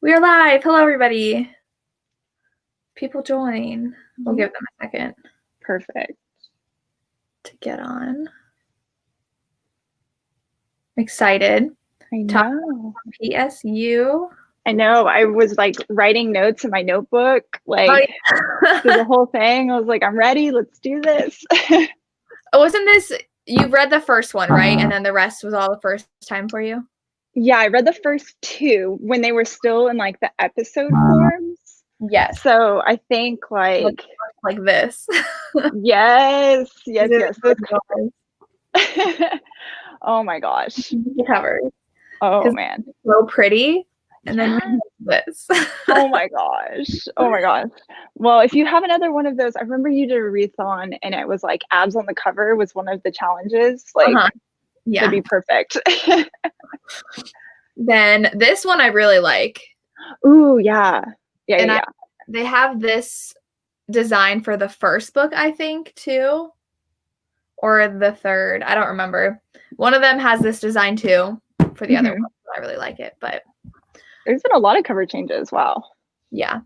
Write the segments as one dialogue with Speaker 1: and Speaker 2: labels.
Speaker 1: We are live. Hello, everybody. People join. We'll give them a second.
Speaker 2: Perfect.
Speaker 1: To get on. I'm excited.
Speaker 2: I know.
Speaker 1: PSU.
Speaker 2: I know. I was like writing notes in my notebook, like through the whole thing. I was like, I'm ready. Let's do this.
Speaker 1: Wasn't this, you read the first one, right? And then the rest was all the first time for you?
Speaker 2: Yeah, I read the first two when they were still in like the episode forms.
Speaker 1: Yes.
Speaker 2: So I think like
Speaker 1: this.
Speaker 2: yes. Oh my gosh.
Speaker 1: The covers.
Speaker 2: Oh man.
Speaker 1: So pretty. And then this.
Speaker 2: Oh my gosh. Well, if you have another one of those, I remember you did a readathon and it was like abs on the cover was one of the challenges. Like
Speaker 1: yeah,
Speaker 2: that'd be perfect.
Speaker 1: Then this one I really like.
Speaker 2: Ooh, yeah.
Speaker 1: They have this design for the first book, I think, too. Or the third. I don't remember. One of them has this design too for the other one. I really like it, but
Speaker 2: there's been a lot of cover changes. Wow.
Speaker 1: Yeah.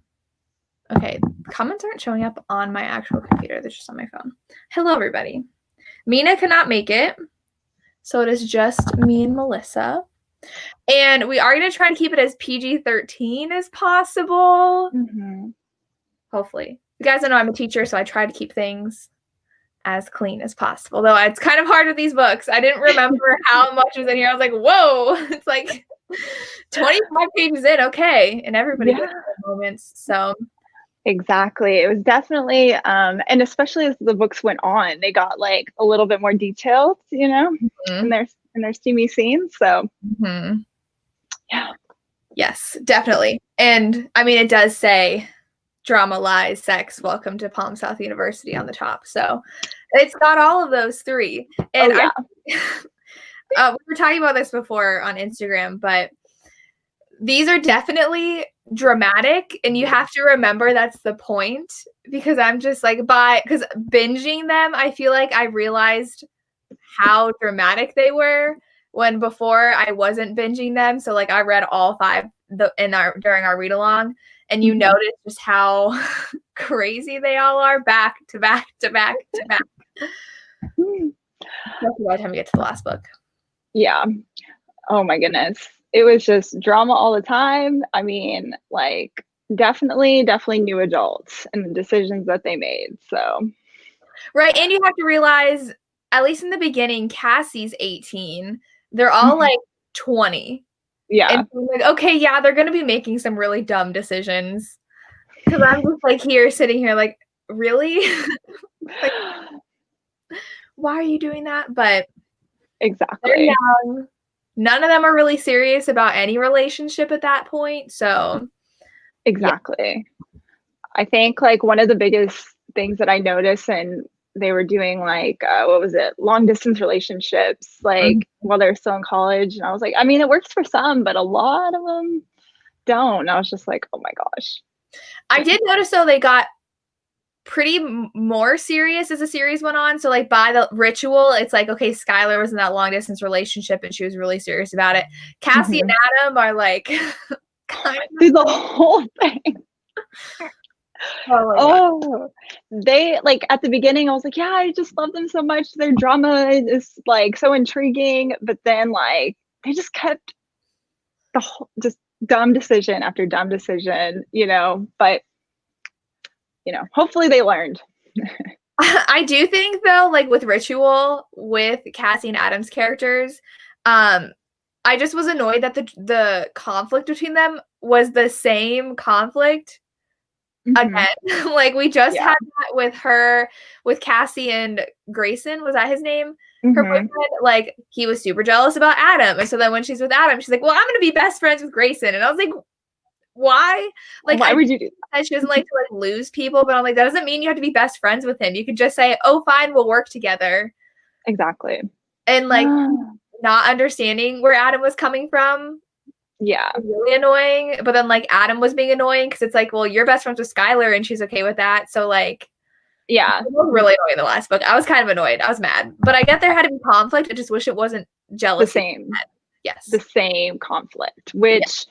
Speaker 1: Okay. Comments aren't showing up on my actual computer. They're just on my phone. Hello, everybody. Mina cannot make it. So it is just me and Melissa. And we are going to try to keep it as PG-13 as possible. Hopefully. You guys know I'm a teacher, so I try to keep things as clean as possible. Though it's kind of hard with these books. I didn't remember how much was in here. I was like, whoa. It's like 25 pages in. Okay. And everybody gets their moments. So
Speaker 2: exactly. It was definitely, and especially as the books went on, they got like a little bit more detailed, you know, in their steamy scenes. So yeah.
Speaker 1: Yes, definitely. And I mean, it does say drama, lies, sex, welcome to Palm South University on the top. So it's got all of those three. And we were talking about this before on Instagram, but these are definitely dramatic, and you have to remember that's the point, because I'm just like, because binging them, I feel like I realized how dramatic they were when before I wasn't binging them. So like I read all five during our read along, and you notice just how crazy they all are back to back to back to back. That's by the time we get to the last book.
Speaker 2: Yeah. Oh my goodness. It was just drama all the time. I mean, like definitely new adults and the decisions that they made. So
Speaker 1: right. And you have to realize, at least in the beginning, Cassie's 18. They're all like 20.
Speaker 2: Yeah.
Speaker 1: And I'm like, okay, yeah, they're going to be making some really dumb decisions. Because I'm just like sitting here like, really? Like, why are you doing that? But
Speaker 2: exactly.
Speaker 1: They're young. None of them are really serious about any relationship at that point. So
Speaker 2: exactly. Yeah. I think like one of the biggest things that I noticed, and they were doing like long distance relationships like while they're still in college, and I was like, I mean, it works for some, but a lot of them don't. And I was just like, oh my gosh.
Speaker 1: I did notice though they got pretty more serious as the series went on. So like by the ritual, it's like, okay, Skylar was in that long distance relationship and she was really serious about it. Cassie and Adam are like
Speaker 2: through the whole thing. They like at the beginning I was like, yeah, I just love them so much, their drama is like so intriguing, but then like they just kept the whole just dumb decision after dumb decision, you know, but you know, hopefully they learned.
Speaker 1: I do think though, like with ritual with Cassie and Adam's characters, I just was annoyed that the conflict between them was the same conflict again. Like we just had that with Cassie and Grayson. Was that his name? Her boyfriend, like he was super jealous about Adam. And so then when she's with Adam, she's like, well, I'm going to be best friends with Grayson. And I was like, why? Like,
Speaker 2: why would you do
Speaker 1: that? She doesn't like to like lose people, but I'm like, that doesn't mean you have to be best friends with him. You could just say, oh, fine, we'll work together.
Speaker 2: Exactly.
Speaker 1: And like not understanding where Adam was coming from.
Speaker 2: Yeah.
Speaker 1: Really annoying. But then like Adam was being annoying because it's like, well, you're best friends with Skylar and she's okay with that. So like,
Speaker 2: yeah.
Speaker 1: It was really annoying in the last book. I was kind of annoyed. I was mad. But I get there had to be conflict. I just wish it wasn't jealous.
Speaker 2: The same.
Speaker 1: Yes.
Speaker 2: The same conflict, which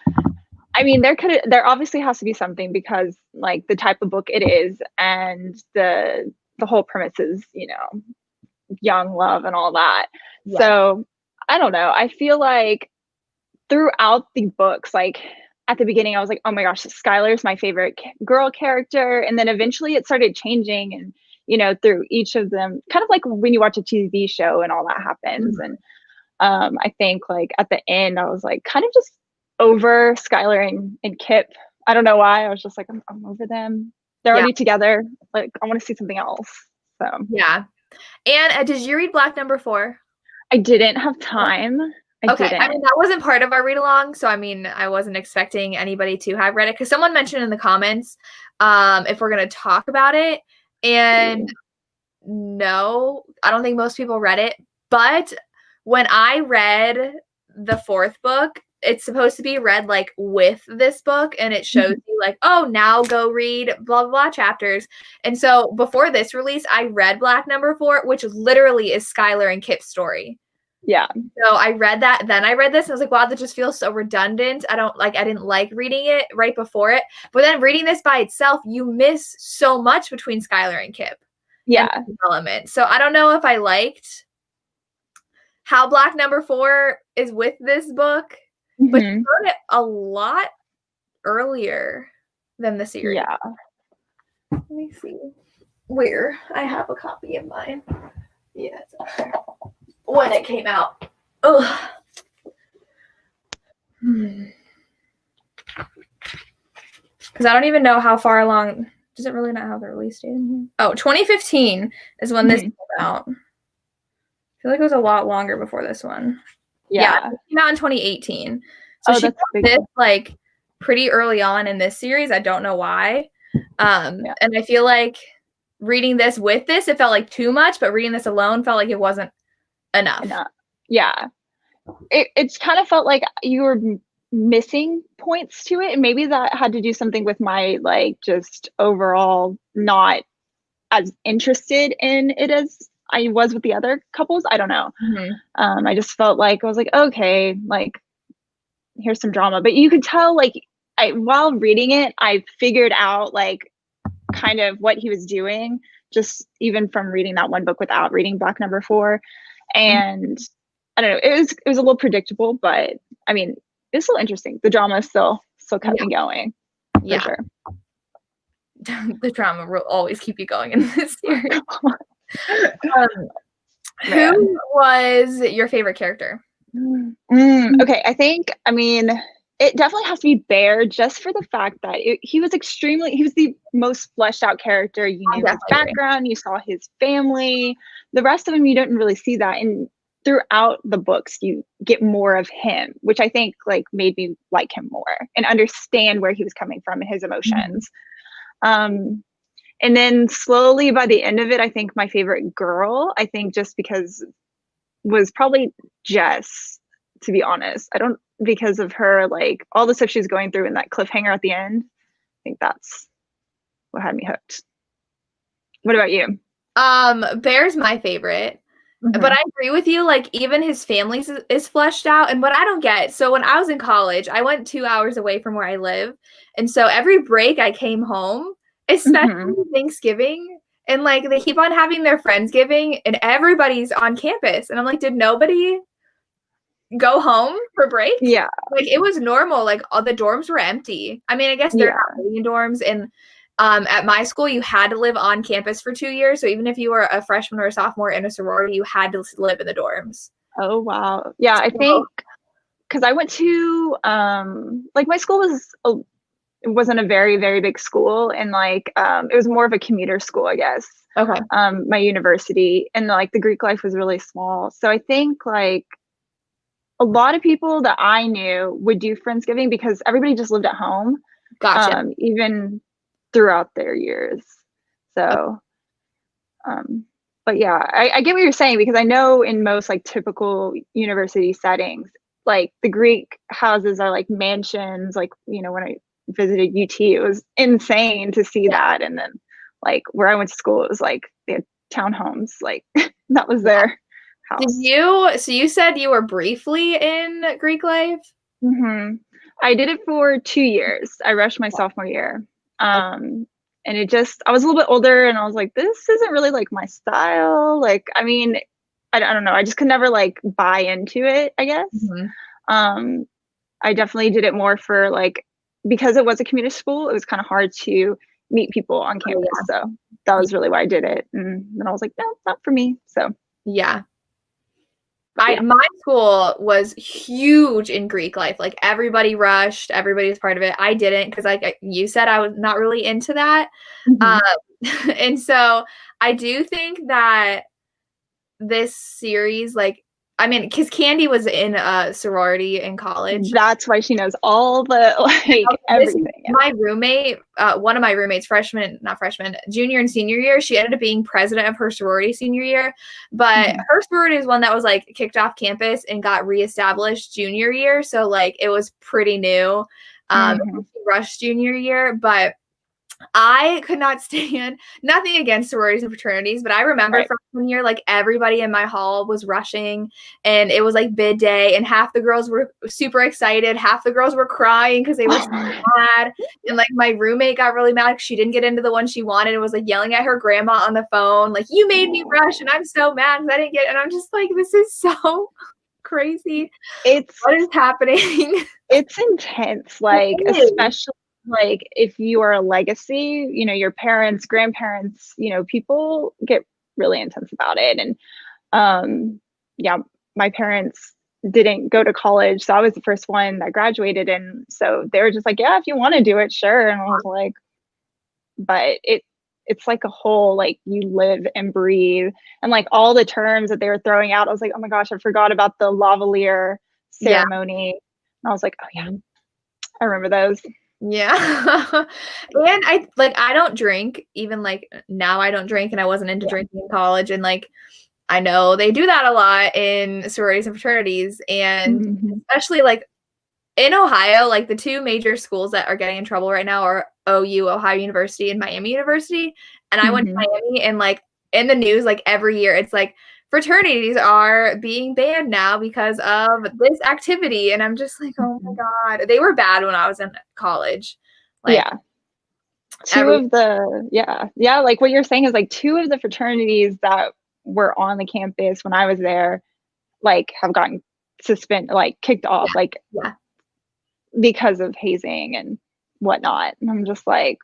Speaker 2: I mean, there obviously has to be something, because like the type of book it is, and the whole premise is, you know, young love and all that.
Speaker 1: Yeah.
Speaker 2: So I don't know. I feel like throughout the books, like at the beginning, I was like, oh my gosh, Skylar's my favorite girl character. And then eventually it started changing. And, you know, through each of them, kind of like when you watch a TV show and all that happens. And I think like at the end, I was like kind of just over Skylar and Kip. I don't know why. I was just like, I'm over them. They're already together. Like, I want to see something else. So
Speaker 1: yeah. And did you read Black Number 4?
Speaker 2: I didn't have time. I didn't.
Speaker 1: I mean, that wasn't part of our read along, so I mean, I wasn't expecting anybody to have read it, because someone mentioned in the comments if we're going to talk about it, and no, I don't think most people read it. But when I read the 4th book, it's supposed to be read like with this book, and it shows you like, oh, now go read blah blah blah chapters. And so before this release, I read Black Number 4, which literally is Skylar and Kip's story.
Speaker 2: Yeah.
Speaker 1: So I read that, then I read this, and I was like, wow, that just feels so redundant. I didn't like reading it right before it. But then reading this by itself, you miss so much between Skylar and Kip.
Speaker 2: Yeah.
Speaker 1: And development. So I don't know if I liked how Black Number 4 is with this book, but you wrote it a lot earlier than the series.
Speaker 2: Yeah.
Speaker 1: Let me see where I have a copy of mine. Yeah, it's up there. When it came out. Ugh. Because I don't even know how far along. Does it really not have the release date in here? Oh, 2015 is when this came out. I feel like it was a lot longer before this one. Yeah, it came out in 2018. So she got this like pretty early on in this series. I don't know why. And I feel like reading this with this, it felt like too much, but reading this alone felt like it wasn't enough.
Speaker 2: Yeah. It's kind of felt like you were missing points to it, and maybe that had to do something with my like just overall not as interested in it as I was with the other couples. I don't know. I just felt like I was like, okay, like here's some drama, but you could tell like while reading it, I figured out like kind of what he was doing, just even from reading that one book without reading Black Number 4. And I don't know, it was a little predictable, but I mean, it's still interesting. The drama still kept me going. For sure.
Speaker 1: The drama will always keep you going in this series. Who was your favorite character?
Speaker 2: Okay, I mean, it definitely has to be Bear, just for the fact that he was the most fleshed out character. You knew his background, you saw his family. The rest of them, you didn't really see that. And throughout the books, you get more of him, which I think like made me like him more and understand where he was coming from and his emotions. And then slowly by the end of it, I think my favorite girl, I think just because was probably Jess, to be honest. Because of her, like all the stuff she's going through and that cliffhanger at the end, I think that's what had me hooked. What about you?
Speaker 1: Bear's my favorite. But I agree with you, like even his family is fleshed out. And what I don't get, so when I was in college, I went 2 hours away from where I live. And so every break I came home, especially Thanksgiving, and like they keep on having their Friendsgiving and everybody's on campus. And I'm like, did nobody go home for break?
Speaker 2: Yeah.
Speaker 1: Like it was normal, like all the dorms were empty. I mean, I guess they're not living in dorms, and at my school, you had to live on campus for 2 years. So even if you were a freshman or a sophomore in a sorority, you had to live in the dorms.
Speaker 2: Oh, wow. Yeah, I think because I went to, like my school wasn't a very, very big school. And like, it was more of a commuter school, I guess.
Speaker 1: Okay.
Speaker 2: My university, and like the Greek life was really small. So I think like a lot of people that I knew would do Friendsgiving because everybody just lived at home.
Speaker 1: Gotcha.
Speaker 2: Even throughout their years. So, but yeah, I get what you're saying, because I know in most like typical university settings, like the Greek houses are like mansions. Like, you know, when I visited UT, it was insane to see that. And then like where I went to school, it was like they had townhomes, like that was their house.
Speaker 1: So you said you were briefly in Greek life?
Speaker 2: I did it for 2 years. I rushed my sophomore year. And it just, I was a little bit older and I was like, this isn't really like my style. Like, I mean, I don't know. I just could never like buy into it, I guess. I definitely did it more for like, because it was a community school, it was kind of hard to meet people on campus. So that was really why I did it. And then I was like, no, not for me. So
Speaker 1: yeah. My school was huge in Greek life. Like everybody rushed, everybody was part of it. I didn't because like you said, I was not really into that. And so I do think that this series, like, I mean, because Candy was in a sorority in college.
Speaker 2: That's why she knows all the, like, everything.
Speaker 1: My roommate, one of my roommates, junior and senior year, she ended up being president of her sorority senior year. But her sorority is one that was, like, kicked off campus and got reestablished junior year. So, like, it was pretty new. Rushed junior year. But I could not stand, nothing against sororities and fraternities, but I remember freshman year, like everybody in my hall was rushing and it was like bid day and half the girls were super excited. Half the girls were crying because they were so mad. And like my roommate got really mad because she didn't get into the one she wanted and was like yelling at her grandma on the phone. Like, you made me rush and I'm so mad because I didn't get, and I'm just like, this is so crazy. What is happening?
Speaker 2: It's intense. Like, especially like if you are a legacy, you know, your parents, grandparents, you know, people get really intense about it. And yeah, my parents didn't go to college, so I was the first one that graduated, and so they were just like, yeah, if you want to do it, sure. And I was like, but it's like a whole, like, you live and breathe, and like all the terms that they were throwing out, I was like, oh my gosh, I forgot about the lavalier ceremony. And I was like, oh yeah, I remember those.
Speaker 1: Yeah. And I don't drink, even like now I don't drink, and I wasn't into drinking in college, and like I know they do that a lot in sororities and fraternities, and especially like in Ohio, like the two major schools that are getting in trouble right now are OU, Ohio University, and Miami University. And I went to Miami, and like in the news, like every year it's like fraternities are being banned now because of this activity. And I'm just like, oh my God. They were bad when I was in college. Like,
Speaker 2: like what you're saying is like two of the fraternities that were on the campus when I was there, like, have gotten suspended, like kicked off, because of hazing and whatnot. And I'm just like,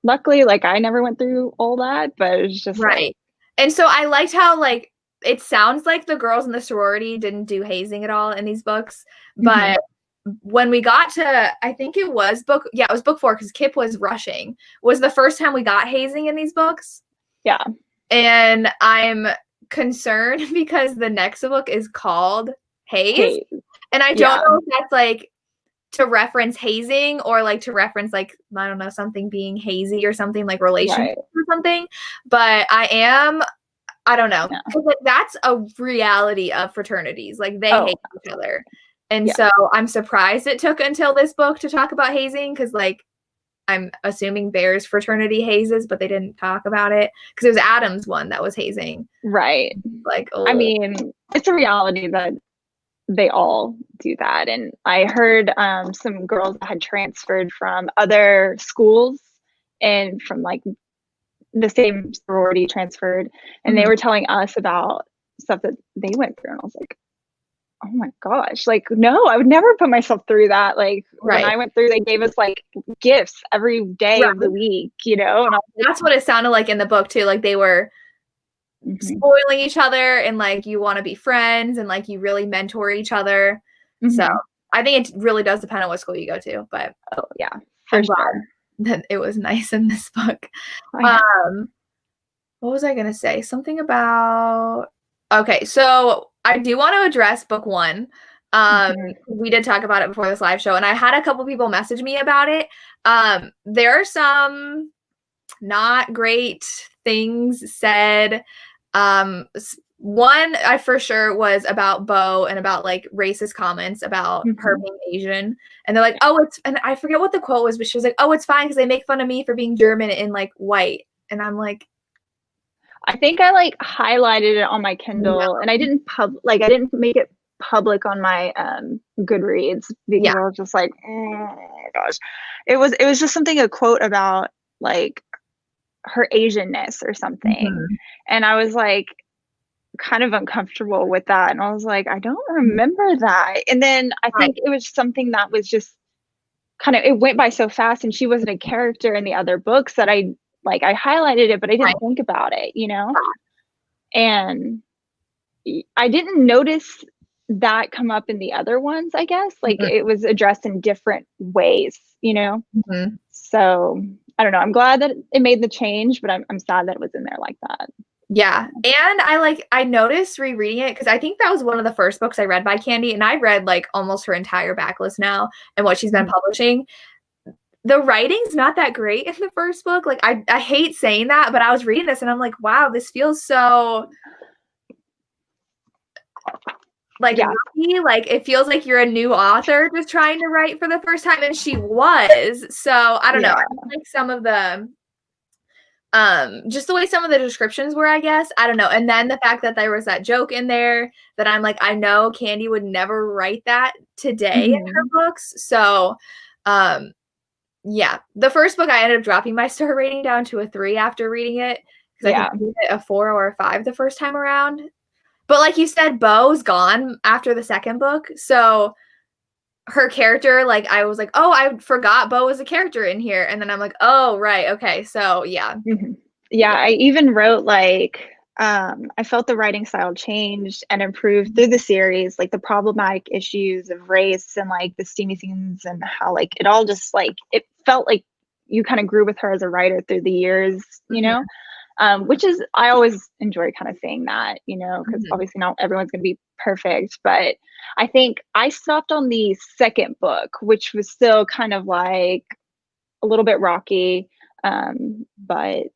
Speaker 2: luckily, like I never went through all that, but it was just like,
Speaker 1: and so I liked how, like, it sounds like the girls in the sorority didn't do hazing at all in these books. But when we got to, I think it was book 4, because Kip was rushing, was the first time we got hazing in these books.
Speaker 2: Yeah.
Speaker 1: And I'm concerned because the next book is called Haze. And I don't know if that's like to reference hazing or like to reference like, I don't know, something being hazy or something, like relationship or something. But I don't know. Like, that's a reality of fraternities. Like they hate each other. And so I'm surprised it took until this book to talk about hazing, because like I'm assuming Bear's fraternity hazes, but they didn't talk about it because it was Adam's one that was hazing.
Speaker 2: Right.
Speaker 1: Like,
Speaker 2: I mean, it's a reality that they all do that. And I heard some girls that had transferred from other schools and from like the same sorority transferred, and they were telling us about stuff that they went through, and I was like, oh my gosh, like, no, I would never put myself through that. Like when I went through, they gave us like gifts every day of the week, you know. And
Speaker 1: that's what it sounded like in the book too. Like they were spoiling each other, and like you want to be friends, and like you really mentor each other. So I think it really does depend on what school you go to. But
Speaker 2: for sure,
Speaker 1: that it was nice in this book. What was I gonna say? Something about, okay, so I do want to address book 1. We did talk about it before this live show, and I had a couple people message me about it. There are some not great things said. One I for sure was about Bo and about like racist comments about her being Asian, and they're like, oh, it's, and I forget what the quote was, but she was like, oh, it's fine because they make fun of me for being German and like white. And I'm like,
Speaker 2: I think I like highlighted it on my Kindle, and I didn't I didn't make it public on my Goodreads because I was just like, oh my gosh. It was just something, a quote about like her Asianness or something. And I was like kind of uncomfortable with that. And I was like, I don't remember that. And then I think it was something that was just kind of, it went by so fast, and she wasn't a character in the other books that I highlighted it, but I didn't think about it, you know? And I didn't notice that come up in the other ones, I guess. Like it was addressed in different ways, you know? So I don't know. I'm glad that it made the change, but I'm sad that it was in there like that.
Speaker 1: Yeah. And I noticed rereading it, because I think that was one of the first books I read by Candy, and I've read like almost her entire backlist now and what she's been publishing. The writing's not that great in the first book. Like I hate saying that, but I was reading this and I'm like, wow, this feels so like rookie. Like it feels like you're a new author just trying to write for the first time, and she was. So I don't know. I like some of the just the way some of the descriptions were, I guess. I don't know. And then the fact that there was that joke in there that I'm like, I know Candy would never write that today in her books. So yeah, the first book I ended up dropping my star rating down to a 3 after reading it, because I think I gave it a 4 or a 5 the first time around. But like you said, Beau's gone after the second book, so her character, like I was like, oh, I forgot Beau was a character in here, and then I'm like, oh right, okay, so yeah.
Speaker 2: Yeah, I even wrote like I felt the writing style changed and improved through the series, like the problematic issues of race and like the steamy scenes, and how like it all just like, it felt like you kind of grew with her as a writer through the years, you know? Which is, I always enjoy kind of saying that, you know, because obviously not everyone's going to be perfect, but I think I stopped on the second book, which was still kind of like a little bit rocky, but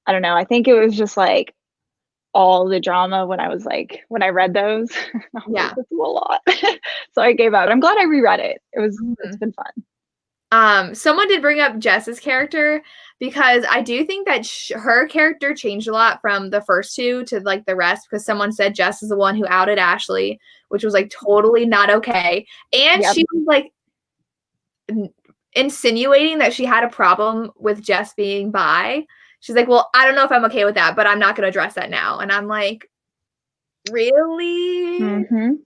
Speaker 2: I don't know. I think it was just like all the drama when I read those. It's a lot. So I gave up. I'm glad I reread it. It's been fun.
Speaker 1: Someone did bring up Jess's character, because I do think that her character changed a lot from the first two to like the rest, because someone said Jess is the one who outed Ashley, which was like totally not okay. And she was like insinuating that she had a problem with Jess being bi. She's like, well, I don't know if I'm okay with that, but I'm not going to address that now. And I'm like, really? And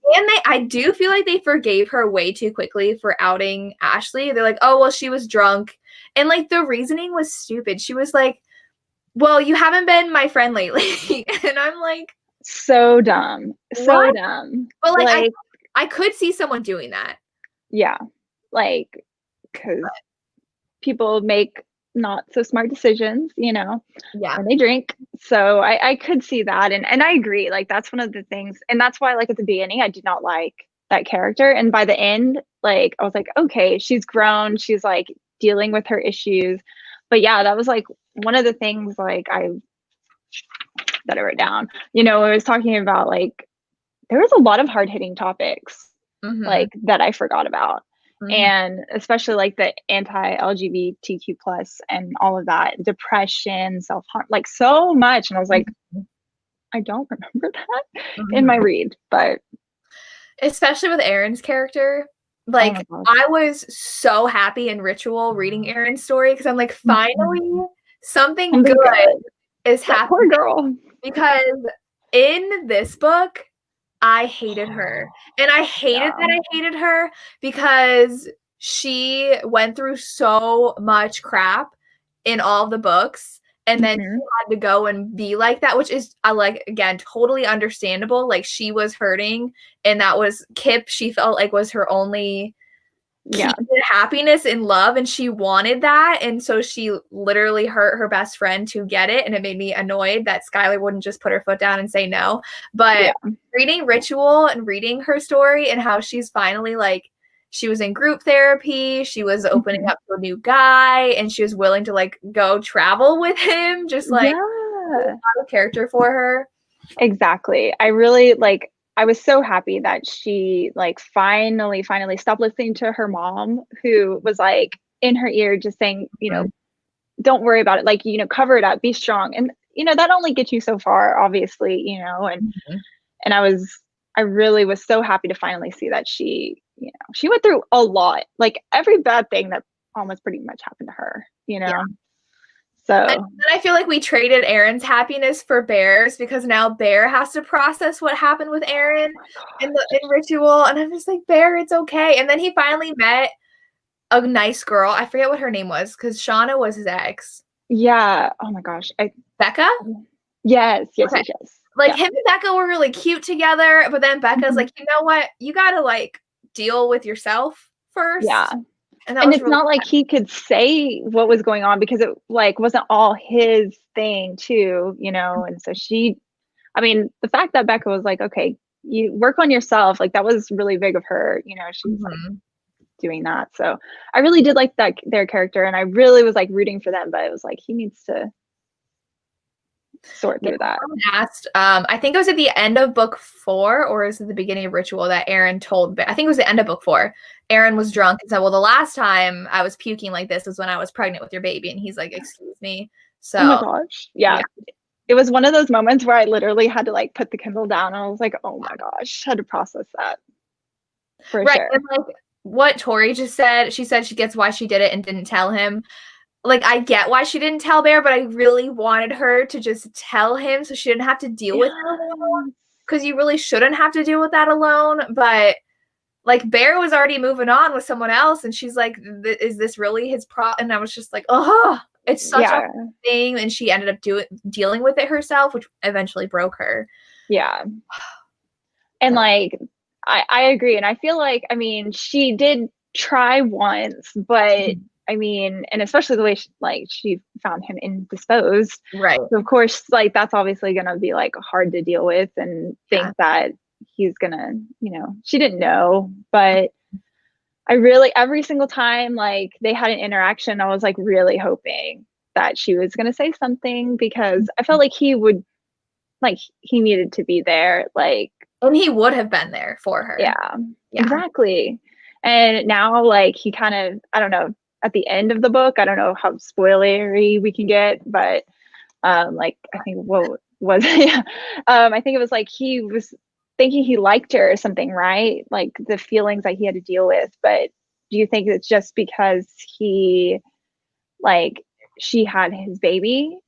Speaker 1: I do feel like they forgave her way too quickly for outing Ashley. They're like, oh, well, she was drunk. And like the reasoning was stupid. She was like, well, you haven't been my friend lately. And I'm like,
Speaker 2: so dumb. So dumb.
Speaker 1: But like I could see someone doing that.
Speaker 2: Yeah. Like, because people make not so smart decisions, you know, when they drink. So I could see that. And I agree. Like, that's one of the things. And that's why, like, at the beginning, I did not like that character. And by the end, like, I was like, okay, she's grown. She's like dealing with her issues. But yeah, that was like one of the things like that I wrote down, you know, I was talking about like, there was a lot of hard hitting topics like that I forgot about. And especially like the anti-LGBTQ plus and all of that, depression, self-harm, like so much. And I was like, I don't remember that in my read, but
Speaker 1: especially with Erin's character, like I was so happy in Ritual reading Erin's story, because I'm like, finally something good is happening.
Speaker 2: Poor girl.
Speaker 1: Because in this book, I hated her. And I hated that I hated her, because she went through so much crap in all the books. And then she had to go and be like that, which is, like, again, totally understandable. Like, she was hurting, and that was Kip, she felt like was her only happiness in love, and she wanted that. And so she literally hurt her best friend to get it. And it made me annoyed that Skylar wouldn't just put her foot down and say no. But reading Ritual and reading her story and how she's finally like, she was in group therapy, she was opening up to a new guy, and she was willing to like go travel with him, just like a character for her.
Speaker 2: Exactly. I really like, I was so happy that she like finally stopped listening to her mom, who was like in her ear just saying, you know, don't worry about it, like, you know, cover it up, be strong. And you know, that only gets you so far, obviously, you know. And I really was so happy to finally see that she, you know, she went through a lot, like every bad thing that almost pretty much happened to her, you know? Yeah. So
Speaker 1: and I feel like we traded Aaron's happiness for Bear's, because now Bear has to process what happened with Aaron in Ritual. And I'm just like, Bear, it's okay. And then he finally met a nice girl. I forget what her name was, because Shauna was his ex.
Speaker 2: Yeah. Oh my gosh.
Speaker 1: Becca?
Speaker 2: Yes. Okay. Yes.
Speaker 1: Like him and Becca were really cute together, but then Becca's like, you know what? You gotta like deal with yourself first.
Speaker 2: Yeah.
Speaker 1: And
Speaker 2: it's really not like he could say what was going on, because it like wasn't all his thing too, you know? And so I mean, the fact that Becca was like, okay, you work on yourself, like that was really big of her, you know, she was like doing that. So I really did like their character, and I really was like rooting for them, but it was like, he needs to sort through that.
Speaker 1: Asked, I think it was at the end of book 4, or is it the beginning of Ritual, that Aaron told, I think it was the end of book 4. Aaron was drunk and said, well, the last time I was puking like this was when I was pregnant with your baby. And he's like, excuse me. So,
Speaker 2: oh my gosh. Yeah. It was one of those moments where I literally had to like put the Kindle down, and I was like, oh my gosh, had to process that. For sure.
Speaker 1: And like what Tori just said, she said she gets why she did it and didn't tell him. Like, I get why she didn't tell Bear, but I really wanted her to just tell him so she didn't have to deal with it alone. Because you really shouldn't have to deal with that alone. But like, Bear was already moving on with someone else, and she's like, is this really his And I was just like, oh, it's such a thing. And she ended up dealing with it herself, which eventually broke her.
Speaker 2: Yeah. And like, I agree. And I feel like, I mean, she did try once, but I mean, and especially the way she found him indisposed.
Speaker 1: Right.
Speaker 2: So of course, like that's obviously going to be like hard to deal with, and think that he's going to, you know, she didn't know, but I really, every single time like they had an interaction, I was like really hoping that she was going to say something, because I felt like he would, like he needed to be there, like,
Speaker 1: and he would have been there for her.
Speaker 2: Yeah. Exactly. And now like he kind of, I don't know, at the end of the book, I don't know how spoilery we can get, but like I think what was I think it was like he was thinking he liked her or something, right? Like the feelings that he had to deal with. But do you think it's just because she had his baby,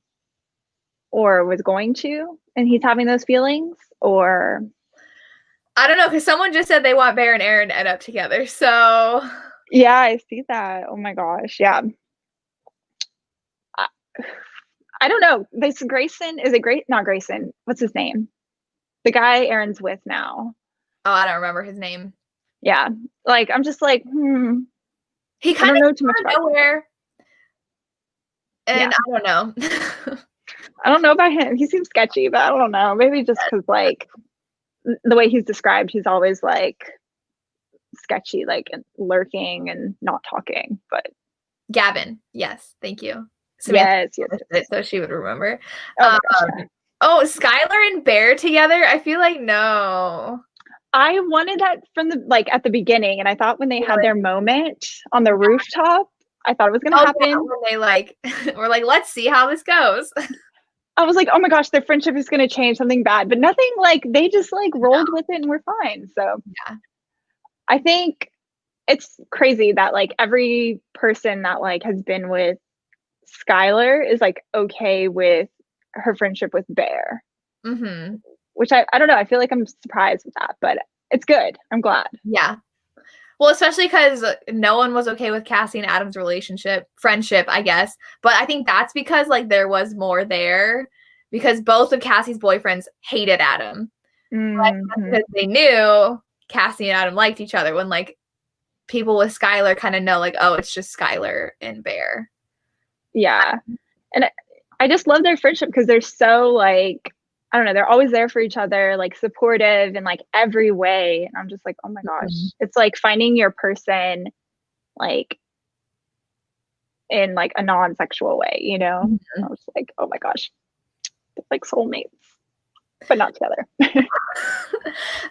Speaker 2: or was going to, and he's having those feelings? Or
Speaker 1: I don't know, because someone just said they want Bear and Aaron to end up together. So
Speaker 2: yeah, I see that. Oh my gosh. Yeah. I don't know. This Grayson, is it great? Not Grayson. What's his name? The guy Aaron's with now.
Speaker 1: Oh, I don't remember his name.
Speaker 2: Yeah. Like, I'm just like,
Speaker 1: He kind of know too much about nowhere. And I don't know.
Speaker 2: I don't know about him. He seems sketchy, but I don't know. Maybe just because like the way he's described, he's always like sketchy, like lurking and not talking. But
Speaker 1: Gavin, yes, thank you.
Speaker 2: Yes.
Speaker 1: So she would remember. Skylar and Bear together. I feel like no.
Speaker 2: I wanted that from the at the beginning, and I thought when they had their moment on the rooftop, I thought it was gonna happen.
Speaker 1: Yeah, when they were like, let's see how this goes.
Speaker 2: I was like, oh my gosh, their friendship is going to change something bad, but nothing. Like they just like rolled with it and we're fine. So I think it's crazy that like every person that like has been with Skylar is like okay with her friendship with Bear, which I don't know. I feel like I'm surprised with that, but it's good. I'm glad.
Speaker 1: Yeah. Well, especially because no one was okay with Cassie and Adam's friendship, I guess. But I think that's because like there was more there, because both of Cassie's boyfriends hated Adam. Because they knew Cassie and Adam liked each other, when like people with Skylar kind of know like, oh, it's just Skylar and Bear.
Speaker 2: Yeah. And I just love their friendship, because they're so like, I don't know, they're always there for each other, like supportive in like every way. And I'm just like, oh my gosh, it's like finding your person like in like a non-sexual way, you know? I was like, oh my gosh, it's like soulmates, but not together.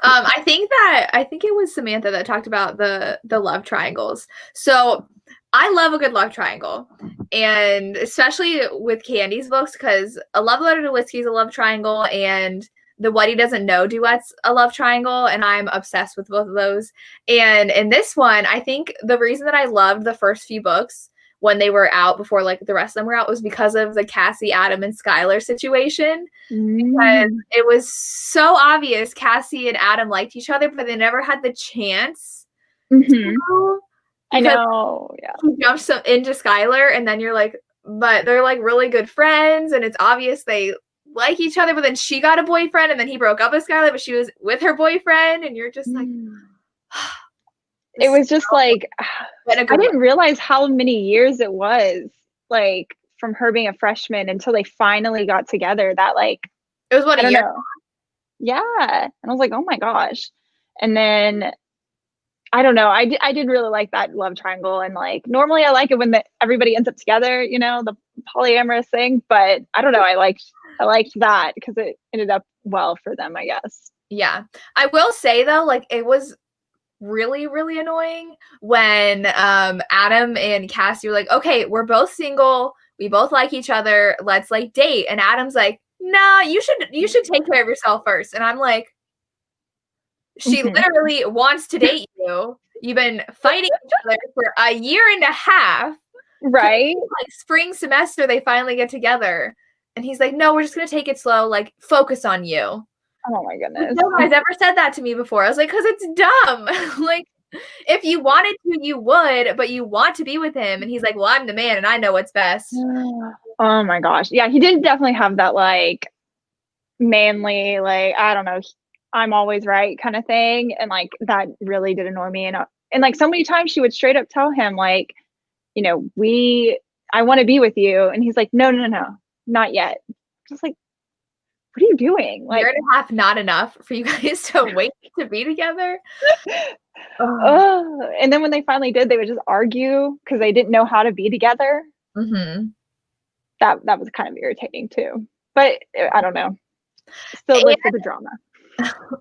Speaker 1: I think it was Samantha that talked about the love triangles. So I love a good love triangle, and especially with Candy's books, because A Love Letter to Whiskey is a love triangle, and the What He Doesn't Know duets a love triangle, and I'm obsessed with both of those. And in this one, I think the reason that I loved the first few books when they were out before like the rest of them were out was because of the Cassie, Adam, and Skylar situation. Because it was so obvious Cassie and Adam liked each other, but they never had the chance to.
Speaker 2: I know. Yeah.
Speaker 1: He jumps into Skylar, and then you're like, but they're like really good friends, and it's obvious they like each other, but then she got a boyfriend, and then he broke up with Skylar, but she was with her boyfriend, and you're just like,
Speaker 2: it was just like, I didn't realize how many years it was, like, from her being a freshman until they finally got together. That, like,
Speaker 1: it was what, a year?
Speaker 2: Yeah. And I was like, oh my gosh. And then, I don't know, I did really like that love triangle. And like, normally I like it when everybody ends up together, you know, the polyamorous thing. But I don't know, I liked that because it ended up well for them, I guess.
Speaker 1: Yeah. I will say, though, like, it was really, really annoying when Adam and Cassie were like, okay, we're both single, we both like each other, let's like date. And Adam's like, nah, you should take care of yourself first. And I'm like, she literally wants to date you. You've been fighting each other for a year and a half.
Speaker 2: Right?
Speaker 1: Like spring semester, they finally get together. And he's like, no, we're just going to take it slow. Like, focus on you.
Speaker 2: Oh my goodness.
Speaker 1: No guy's ever said that to me before. I was like, because it's dumb. Like, if you wanted to, you would, but you want to be with him. And he's like, well, I'm the man and I know what's best.
Speaker 2: Oh my gosh. Yeah, he did definitely have that, like, manly, like, I don't know, I'm always right kind of thing. And like, that really did annoy me. And like, so many times she would straight up tell him, like, you know, I want to be with you. And he's like, no, not yet. Just like, what are you doing? Like,
Speaker 1: year and a half, not enough for you guys to wait to be together.
Speaker 2: And then when they finally did, they would just argue because they didn't know how to be together. That was kind of irritating too. But I don't know. Still live for the drama.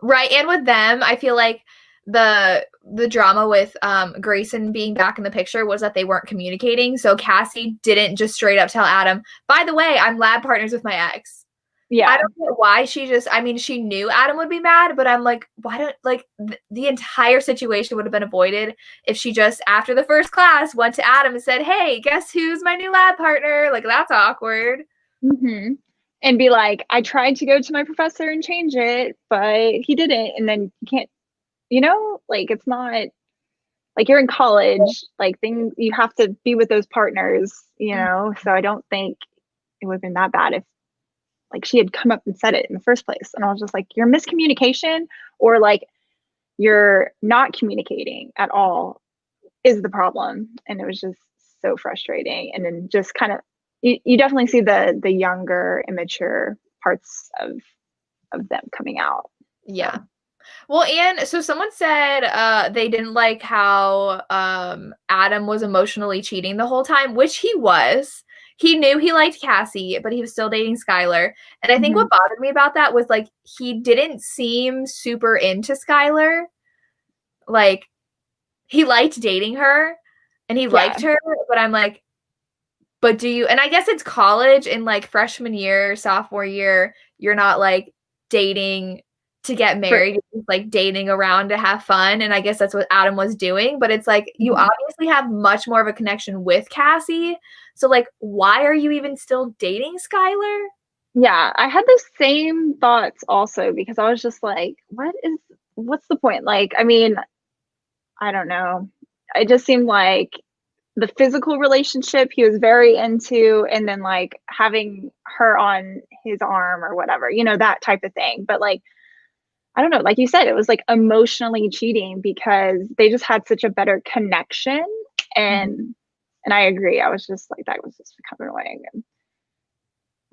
Speaker 1: Right. And with them, I feel like the drama with Grayson being back in the picture was that they weren't communicating. So Cassie didn't just straight up tell Adam, by the way, I'm lab partners with my ex.
Speaker 2: Yeah.
Speaker 1: I don't know why she knew Adam would be mad, but I'm like, why don't, like, the entire situation would have been avoided if she just, after the first class, went to Adam and said, hey, guess who's my new lab partner? Like, that's awkward.
Speaker 2: And be like, I tried to go to my professor and change it, but he didn't. And then you can't, you know, like, it's not like you're in college, like, things, you have to be with those partners, you know? So I don't think it would have been that bad if, like, she had come up and said it in the first place. And I was just like, you're miscommunication, or like, you're not communicating at all is the problem. And it was just so frustrating. And then just kind of, you definitely see the younger, immature parts of them coming out.
Speaker 1: Yeah. Well, and so someone said they didn't like how Adam was emotionally cheating the whole time, which he was. He knew he liked Cassie, but he was still dating Skylar. And I think what bothered me about that was, like, he didn't seem super into Skylar. Like, he liked dating her and he liked her, but I'm like, but do you, and I guess it's college, in like freshman year, sophomore year, you're not like dating to get married, you're like dating around to have fun. And I guess that's what Adam was doing. But it's like, you obviously have much more of a connection with Cassie. So like, why are you even still dating Skylar?
Speaker 2: Yeah, I had the same thoughts also, because I was just like, what's the point? Like, I mean, I don't know. It just seemed like the physical relationship he was very into, and then like having her on his arm or whatever, you know, that type of thing. But like, I don't know, like you said, it was like emotionally cheating because they just had such a better connection. And I agree. I was just like, that was just kind of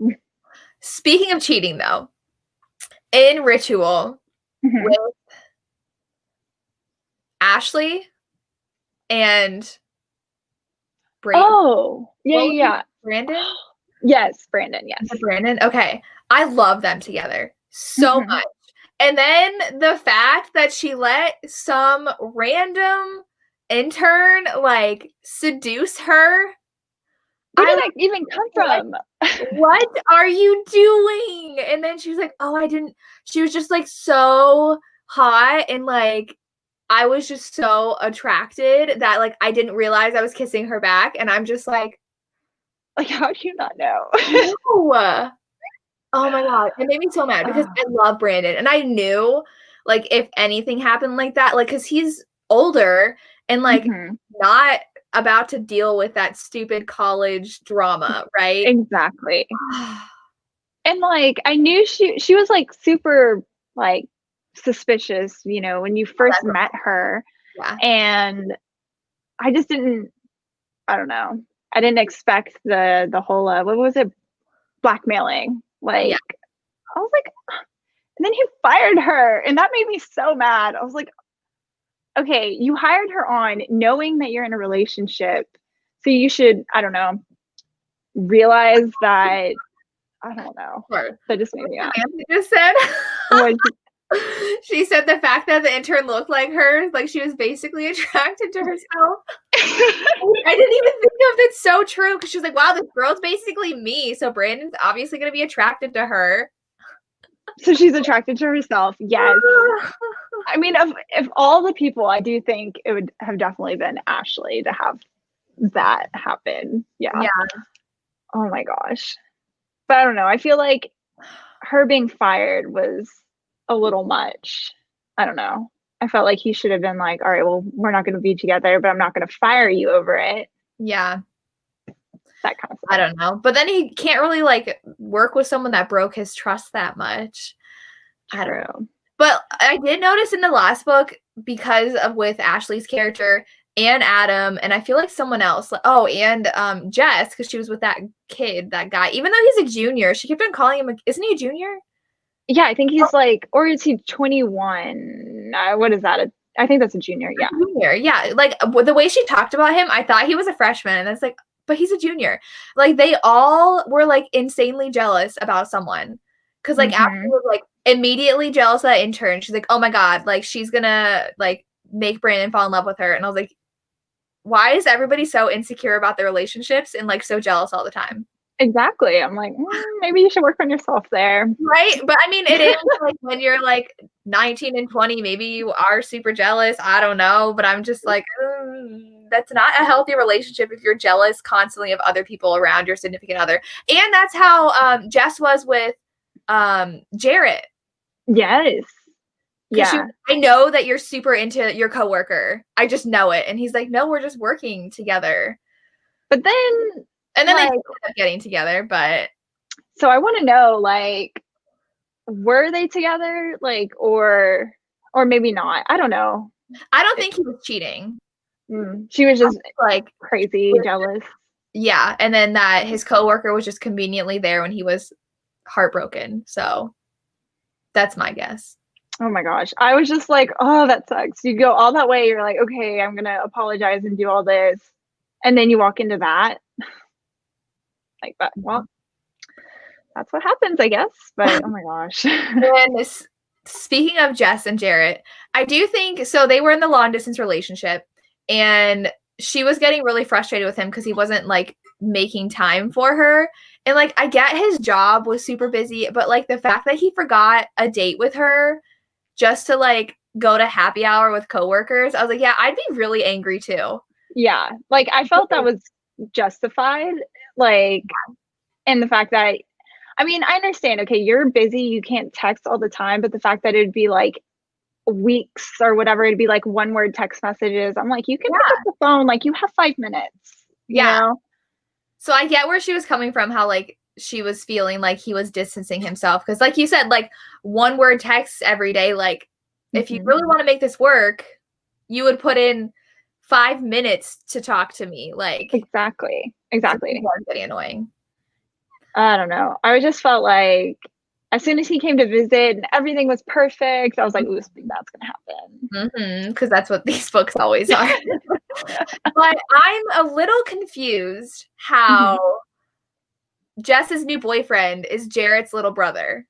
Speaker 2: annoying.
Speaker 1: Speaking of cheating, though, in Ritual with Ashley and Brandon.
Speaker 2: Oh, yeah.
Speaker 1: Brandon?
Speaker 2: Yes, Brandon, yes.
Speaker 1: Brandon, okay. I love them together so much. And then the fact that she let some random intern, like, seduce her
Speaker 2: Where did that even come from?
Speaker 1: What are you doing? And then she was like, oh, I didn't. She was just like so hot and like I was just so attracted that like I didn't realize I was kissing her back. And I'm just like,
Speaker 2: how do you not know?
Speaker 1: no. Oh my God. It made me so mad because I love Brandon. And I knew like if anything happened like that, like because he's older and like not about to deal with that stupid college drama, right?
Speaker 2: Exactly. And like I knew she was like super like suspicious, when you first met her.
Speaker 1: Yeah.
Speaker 2: And I just didn't, I don't know. I didn't expect the whole what was it? Blackmailing. Like I was like, and then he fired her and that made me so mad. I was like, okay, you hired her on knowing that you're in a relationship. So you should, I don't know, realize that, I don't know. That just made me mad.
Speaker 1: Just said she said the fact that the intern looked like her, like she was basically attracted to herself. I didn't even think of it. So true, because she was like, wow, this girl's basically me. So Brandon's obviously going to be attracted to her.
Speaker 2: So she's attracted to herself. Yes. I mean, if all the people, I do think it would have definitely been Ashley to have that happen. Yeah. Oh my gosh. But I don't know. I feel like her being fired was a little much. I don't know. I felt like he should have been like, all right, well, we're not going to be together, but I'm not going to fire you over it.
Speaker 1: Yeah.
Speaker 2: That kind of stuff.
Speaker 1: I don't know. But then he can't really like work with someone that broke his trust that much. I don't know. But I did notice in the last book, because of with Ashley's character and Adam, and I feel like someone else, and Jess, because she was with that kid, that guy, even though he's a junior, she kept on calling him, isn't he a junior?
Speaker 2: Yeah, I think he's like, or is he 21? What is that? I think that's a junior. Yeah.
Speaker 1: Junior, yeah. Like the way she talked about him, I thought he was a freshman, and it's like, but he's a junior. Like they all were like insanely jealous about someone, because like Ashley was like immediately jealous of that intern. She's like, oh my God, like she's gonna like make Brandon fall in love with her, and I was like, why is everybody so insecure about their relationships and like so jealous all the time?
Speaker 2: Exactly. I'm like, maybe you should work on yourself there.
Speaker 1: Right. But I mean, it is like when you're like 19 and 20, maybe you are super jealous. I don't know. But I'm just like, that's not a healthy relationship if you're jealous constantly of other people around your significant other. And that's how Jess was with Jarrett.
Speaker 2: Yes. Yeah.
Speaker 1: I know that you're super into your coworker. I just know it. And he's like, no, we're just working together.
Speaker 2: But then
Speaker 1: they ended up getting together, but
Speaker 2: so I want to know, like, were they together? Like, or maybe not. I don't know.
Speaker 1: I don't think he was cheating.
Speaker 2: She was just like crazy jealous.
Speaker 1: Yeah. And then that his coworker was just conveniently there when he was heartbroken. So that's my guess.
Speaker 2: Oh my gosh. I was just like, oh, that sucks. You go all that way. You're like, okay, I'm going to apologize and do all this. And then you walk into that. Like, but well, that's what happens, I guess. But oh my gosh.
Speaker 1: And speaking of Jess and Jarrett, I do think so. They were in the long distance relationship, and she was getting really frustrated with him because he wasn't like making time for her. And like, I get his job was super busy, but like the fact that he forgot a date with her just to like go to happy hour with coworkers, I was like, yeah, I'd be really angry too.
Speaker 2: Yeah, like I felt that was justified. Like, and the fact that, I mean, I understand, okay, you're busy, you can't text all the time, but the fact that it'd be like weeks or whatever, it'd be like one word text messages. I'm like, you can pick up the phone, like you have 5 minutes. You know?
Speaker 1: So I get where she was coming from, how like she was feeling like he was distancing himself. Because like you said, like one word texts every day, like if you really want to make this work, you would put in 5 minutes to talk to me. Like
Speaker 2: exactly.
Speaker 1: Pretty annoying.
Speaker 2: I don't know. I just felt like as soon as he came to visit and everything was perfect, I was like, ooh, something bad's gonna happen.
Speaker 1: Because that's what these books always are. But I'm a little confused how Jess's new boyfriend is Jarrett's little brother.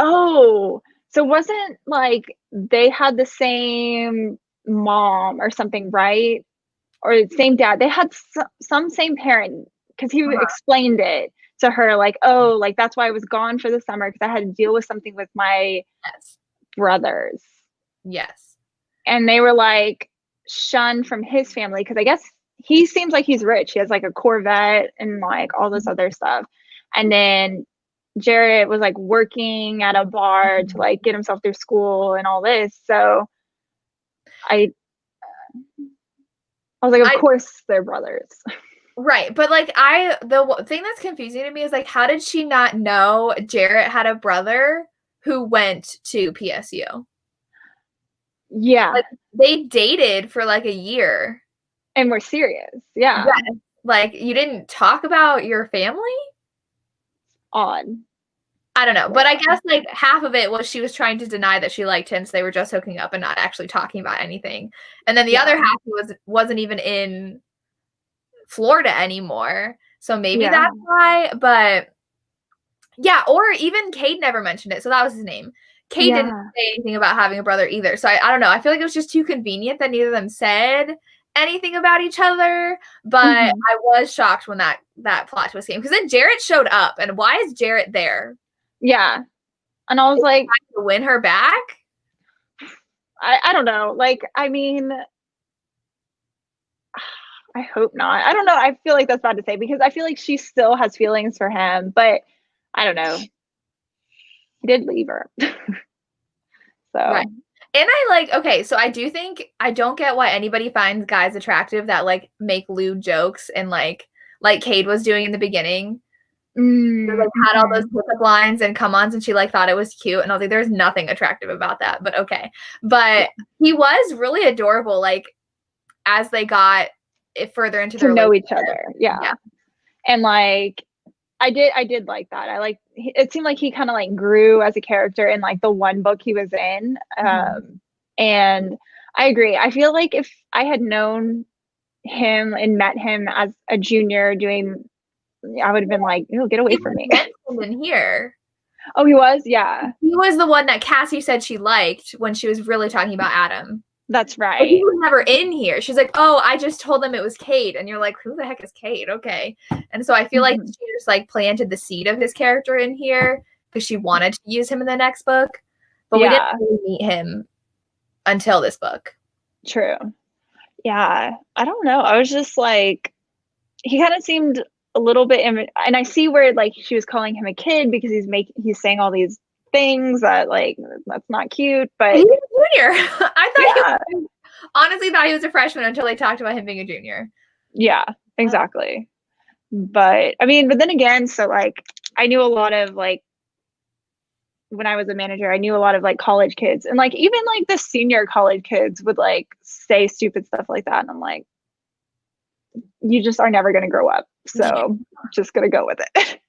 Speaker 2: Oh, so wasn't like they had the same mom or something, right? or same dad. They had some same parent, because he explained it to her, like, oh, like that's why I was gone for the summer, because I had to deal with something with my brothers.
Speaker 1: Yes.
Speaker 2: And they were like shunned from his family, because I guess he seems like he's rich. He has like a Corvette and like all this other stuff. And then Jarrett was like working at a bar to like get himself through school and all this. So I was like, of course they're brothers.
Speaker 1: Right. But like the thing that's confusing to me is like, how did she not know Jarrett had a brother who went to PSU?
Speaker 2: Yeah.
Speaker 1: Like, they dated for like a year.
Speaker 2: And we're serious. Yeah.
Speaker 1: Like, you didn't talk about your family?
Speaker 2: Odd.
Speaker 1: I don't know. But I guess like half of it was she was trying to deny that she liked him, so they were just hooking up and not actually talking about anything. And then the other half wasn't even in Florida anymore. So maybe that's why. But yeah, or even Cade never mentioned it. So that was his name. Cade didn't say anything about having a brother either. So I don't know. I feel like it was just too convenient that neither of them said anything about each other. But I was shocked when that plot twist came, because then Jarrett showed up, and why is Jarrett there?
Speaker 2: Yeah. And I was like,
Speaker 1: to win her back?
Speaker 2: I don't know. Like, I mean, I hope not. I don't know. I feel like that's bad to say, because I feel like she still has feelings for him, but I don't know. He did leave her. So.
Speaker 1: Right. And okay, so I do think, I don't get why anybody finds guys attractive that like make lewd jokes and like Cade was doing in the beginning. Like had all those pickup lines and come-ons, and she like thought it was cute, and I was like, there's nothing attractive about that, but okay. But he was really adorable, like as they got further into their
Speaker 2: know each other. Yeah. And like I did like that. I like, it seemed like he kind of like grew as a character in like the one book he was in. And I agree. I feel like if I had known him and met him as a junior doing, I would have been like, "Ew, get away from me."
Speaker 1: In here.
Speaker 2: Oh, he was? Yeah.
Speaker 1: He was the one that Cassie said she liked when she was really talking about Adam.
Speaker 2: That's right.
Speaker 1: But he was never in here. She's like, oh, I just told them it was Cade. And you're like, who the heck is Cade? Okay. And so I feel like she just like planted the seed of his character in here because she wanted to use him in the next book. But we didn't really meet him until this book.
Speaker 2: True. Yeah. I don't know. I was just like, he kind of seemed a little bit, and I see where like she was calling him a kid because he's saying all these things that like, that's not cute, but
Speaker 1: he's a junior. I thought honestly thought he was a freshman until they talked about him being a junior.
Speaker 2: Yeah, exactly. But I mean, but then again, so like I knew a lot of like, when I was a manager, I knew a lot of like college kids, and like even like the senior college kids would like say stupid stuff like that, and I'm like, you just are never going to grow up, so just gonna go with it.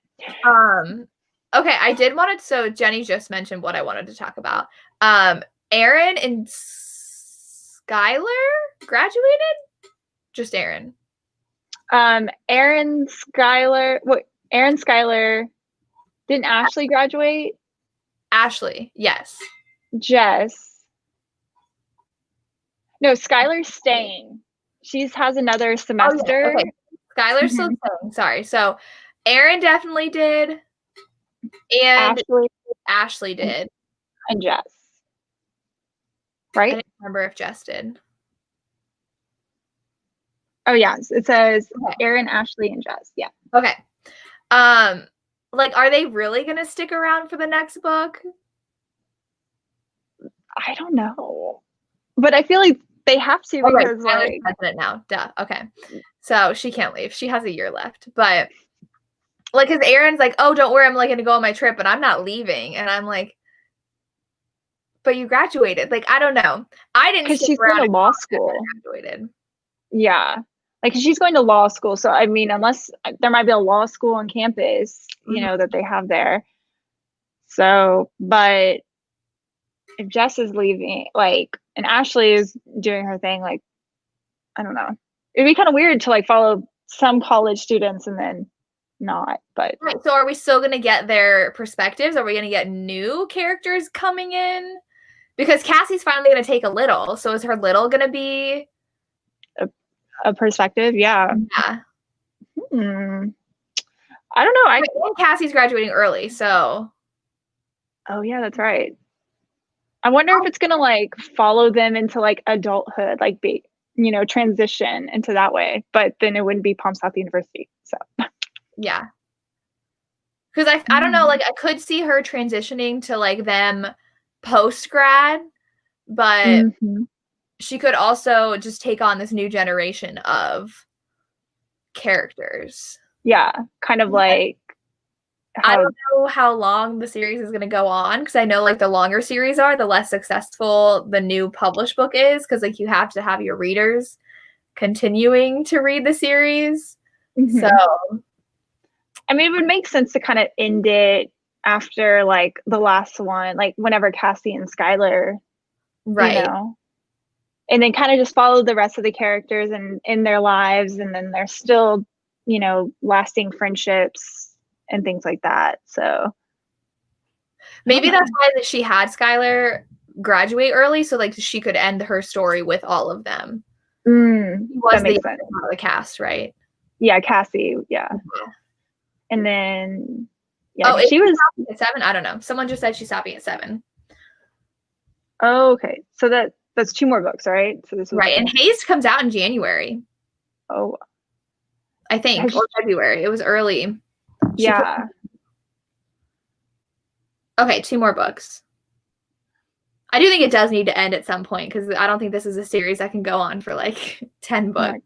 Speaker 1: Okay, I did want to, so Jenny just mentioned what I wanted to talk about. Aaron and Skylar graduated? Just Aaron.
Speaker 2: Aaron, Skylar, didn't Ashley graduate?
Speaker 1: Ashley, yes.
Speaker 2: Jess. No, Skylar's staying. She has another semester.
Speaker 1: Okay. Skylar's still staying, sorry. So Aaron definitely did. And Ashley did.
Speaker 2: And Jess. Right?
Speaker 1: I didn't remember if Jess did.
Speaker 2: Oh yeah, it says Aaron, Ashley, and Jess. Yeah.
Speaker 1: Okay. Like, are they really gonna stick around for the next book?
Speaker 2: I don't know, but I feel like they have to, because like
Speaker 1: president now. Duh. Okay. So she can't leave. She has a year left, but like, because Aaron's like, oh, don't worry, I'm like gonna go on my trip, and I'm not leaving, and I'm like, but you graduated. Like, I don't know. I didn't.
Speaker 2: Because she's going to law school.
Speaker 1: Graduated.
Speaker 2: Yeah, like she's going to law school. So I mean, unless there might be a law school on campus, you know, that they have there. So, but if Jess is leaving, like, and Ashley is doing her thing, like, I don't know. It'd be kind of weird to like follow some college students and then not, but
Speaker 1: so are we still gonna get their perspectives? Are we gonna get new characters coming in? Because Cassie's finally gonna take a little. So is her little gonna be
Speaker 2: a perspective. Yeah.
Speaker 1: Yeah.
Speaker 2: I don't know.
Speaker 1: And Cassie's graduating early, so.
Speaker 2: Oh yeah, that's right. I wonder if it's gonna like follow them into like adulthood, like be, transition into that way. But then it wouldn't be Palm South University. So
Speaker 1: yeah. Because I don't know, like I could see her transitioning to like them post grad, but she could also just take on this new generation of characters.
Speaker 2: Yeah, kind of like.
Speaker 1: I don't know how long the series is going to go on, because I know like the longer series are, the less successful the new published book is, because like you have to have your readers continuing to read the series. So
Speaker 2: I mean, it would make sense to kind of end it after like the last one, like whenever Cassie and Skylar,
Speaker 1: right,
Speaker 2: and then kind of just follow the rest of the characters and in their lives, and then they're still, lasting friendships and things like that. So
Speaker 1: maybe that's why that she had Skylar graduate early, so like she could end her story with all of them.
Speaker 2: That makes sense.
Speaker 1: The cast, right?
Speaker 2: Yeah, Cassie. Yeah. And then,
Speaker 1: she was at 7. I don't know. Someone just said she's stopping at 7.
Speaker 2: Oh, okay. So that's 2 more books, right? So this was
Speaker 1: right. And Haste comes out in January.
Speaker 2: Oh,
Speaker 1: I think, or February. It was early.
Speaker 2: Yeah.
Speaker 1: Okay, 2 more books. I do think it does need to end at some point, because I don't think this is a series that can go on for like 10 books.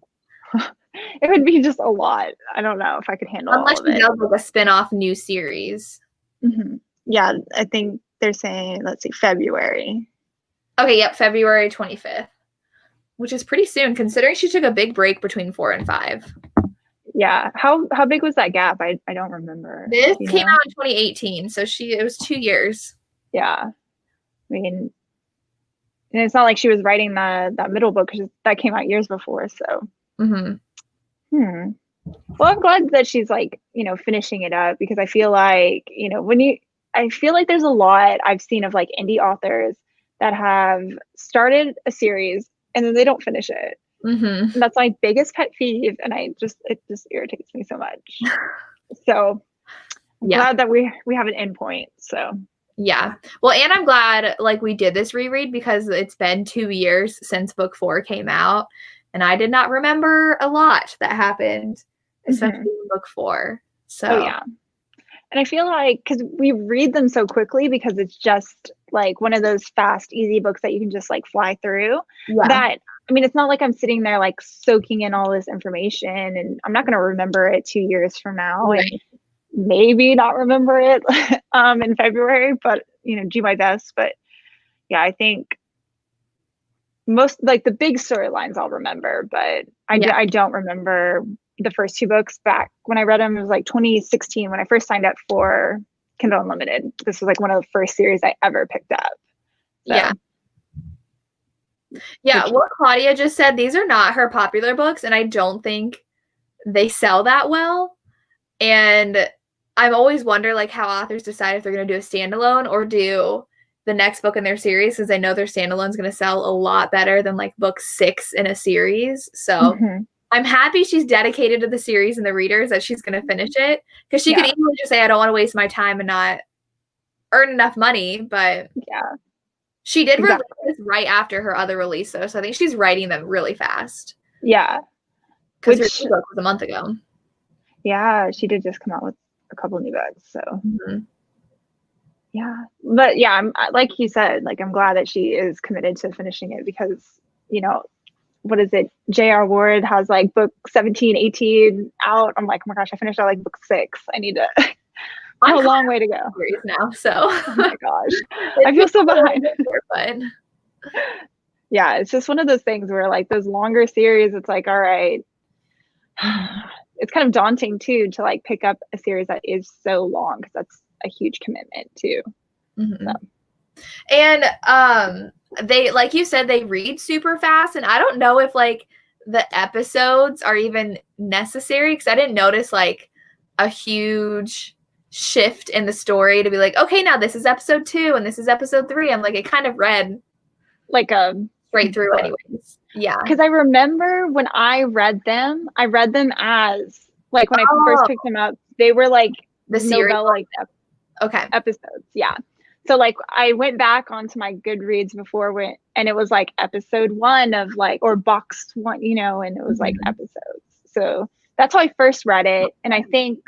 Speaker 2: It would be just a lot. I don't know if I could handle
Speaker 1: unless
Speaker 2: all of it.
Speaker 1: Unless like a spin-off new series.
Speaker 2: Yeah, I think they're saying, let's see, February.
Speaker 1: Okay, yep, February 25th, which is pretty soon, considering she took a big break between 4 and 5.
Speaker 2: Yeah, how big was that gap? I don't remember.
Speaker 1: This came out in 2018, so it was 2 years.
Speaker 2: Yeah, I mean, and it's not like she was writing that middle book, because that came out years before. So. Well, I'm glad that she's like, finishing it up, because I feel like, I feel like there's a lot I've seen of like indie authors that have started a series and then they don't finish it. And that's my biggest pet peeve. And it just irritates me so much. So I'm glad that we have an end point. So
Speaker 1: yeah. Well, and I'm glad like we did this reread, because it's been 2 years since book 4 came out. And I did not remember a lot that happened, especially in book 4. So
Speaker 2: yeah. And I feel like, because we read them so quickly, because it's just like one of those fast, easy books that you can just like fly through, that, I mean, it's not like I'm sitting there like soaking in all this information, and I'm not going to remember it 2 years from now, and maybe not remember it in February, but, do my best. But yeah, I think most like the big storylines I'll remember, but I don't remember the first 2 books. Back when I read them, it was like 2016 when I first signed up for Kindle Unlimited. This was like one of the first series I ever picked up. So.
Speaker 1: Yeah, what Claudia just said, these are not her popular books, and I don't think they sell that well. And I've always wondered like how authors decide if they're going to do a standalone or do the next book in their series, because I know their standalone is going to sell a lot better than like book 6 in a series. So I'm happy she's dedicated to the series and the readers, that she's going to finish it, because she could easily just say, I don't want to waste my time and not earn enough money. But she did release this right after her other release, though, so I think she's writing them really fast.
Speaker 2: Yeah,
Speaker 1: because her book was a month ago.
Speaker 2: Yeah, she did just come out with a couple new books. So yeah, but yeah, I'm like you said, like I'm glad that she is committed to finishing it, because what is it? J.R. Ward has like book 17, 18 out. I'm like, oh my gosh, I finished out like book 6. I need to. I have a long way to go
Speaker 1: now. So
Speaker 2: oh my gosh, I feel so behind.
Speaker 1: But
Speaker 2: yeah, it's just one of those things where like those longer series, it's like, all right. It's kind of daunting too to like pick up a series that is so long, because that's a huge commitment too. So.
Speaker 1: And they, like you said, they read super fast, and I don't know if like the episodes are even necessary, because I didn't notice like a huge shift in the story to be like, okay, now this is episode 2 and this is episode 3. I'm like, it kind of read
Speaker 2: like a
Speaker 1: straight through anyways. Yeah.
Speaker 2: Because I remember when I read them as, like, when I first picked them up, they were like
Speaker 1: the series.
Speaker 2: novella
Speaker 1: Okay.
Speaker 2: episodes. Yeah. So like I went back onto my Goodreads before and it was like episode 1 of like, or box 1, you know, and it was like episodes. So that's how I first read it. And I think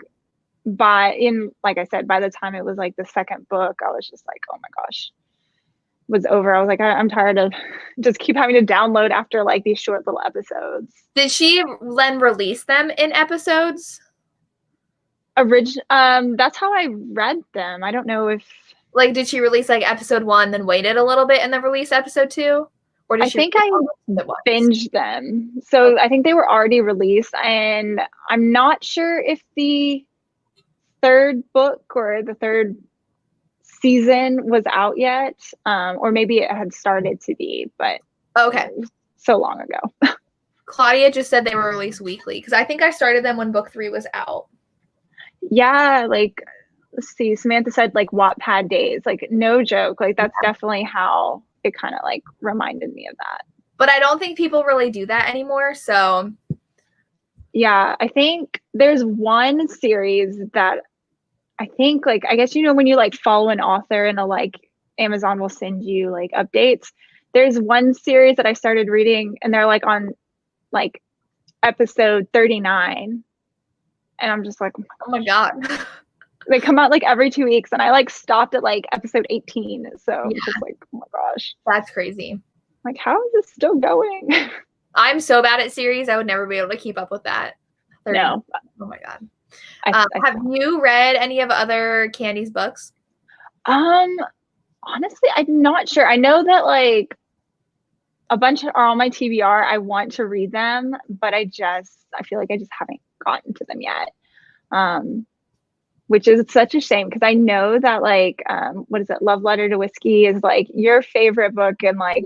Speaker 2: like I said, by the time it was like the second book, I was just like, oh my gosh, it was over. I was like, I'm tired of just keep having to download after like these short little episodes.
Speaker 1: Did she then release them in episodes?
Speaker 2: That's how I read them. I don't know if
Speaker 1: like, did she release like episode 1, then waited a little bit and then release episode 2? Or did
Speaker 2: I think I binged them. So okay. I think they were already released, and I'm not sure if the third book or the third season was out yet, or maybe it had started to be, but
Speaker 1: okay,
Speaker 2: so long ago.
Speaker 1: Claudia just said they were released weekly because I think I started them when book 3 was out.
Speaker 2: Yeah, like let's see, Samantha said like Wattpad days, like no joke, like that's definitely how it kind of like reminded me of that.
Speaker 1: But I don't think people really do that anymore, so
Speaker 2: yeah, I think there's one series that I think, like, I guess, you know, when you like follow an author and like Amazon will send you like updates. There's one series that I started reading and they're like on like episode 39. And I'm just like,
Speaker 1: oh my God.
Speaker 2: They come out like every 2 weeks and I like stopped at like episode 18. So I'm just like, oh my gosh.
Speaker 1: That's crazy.
Speaker 2: Like, how is this still going?
Speaker 1: I'm so bad at series. I would never be able to keep up with that. 30.
Speaker 2: No.
Speaker 1: Oh my God.
Speaker 2: I
Speaker 1: have you read any of other Candy's books?
Speaker 2: Honestly, I'm not sure. I know that like a bunch are on my TBR. I want to read them, but I feel like I just haven't gotten to them yet. Which is such a shame because I know that like what is it? Love Letter to Whiskey is like your favorite book, and like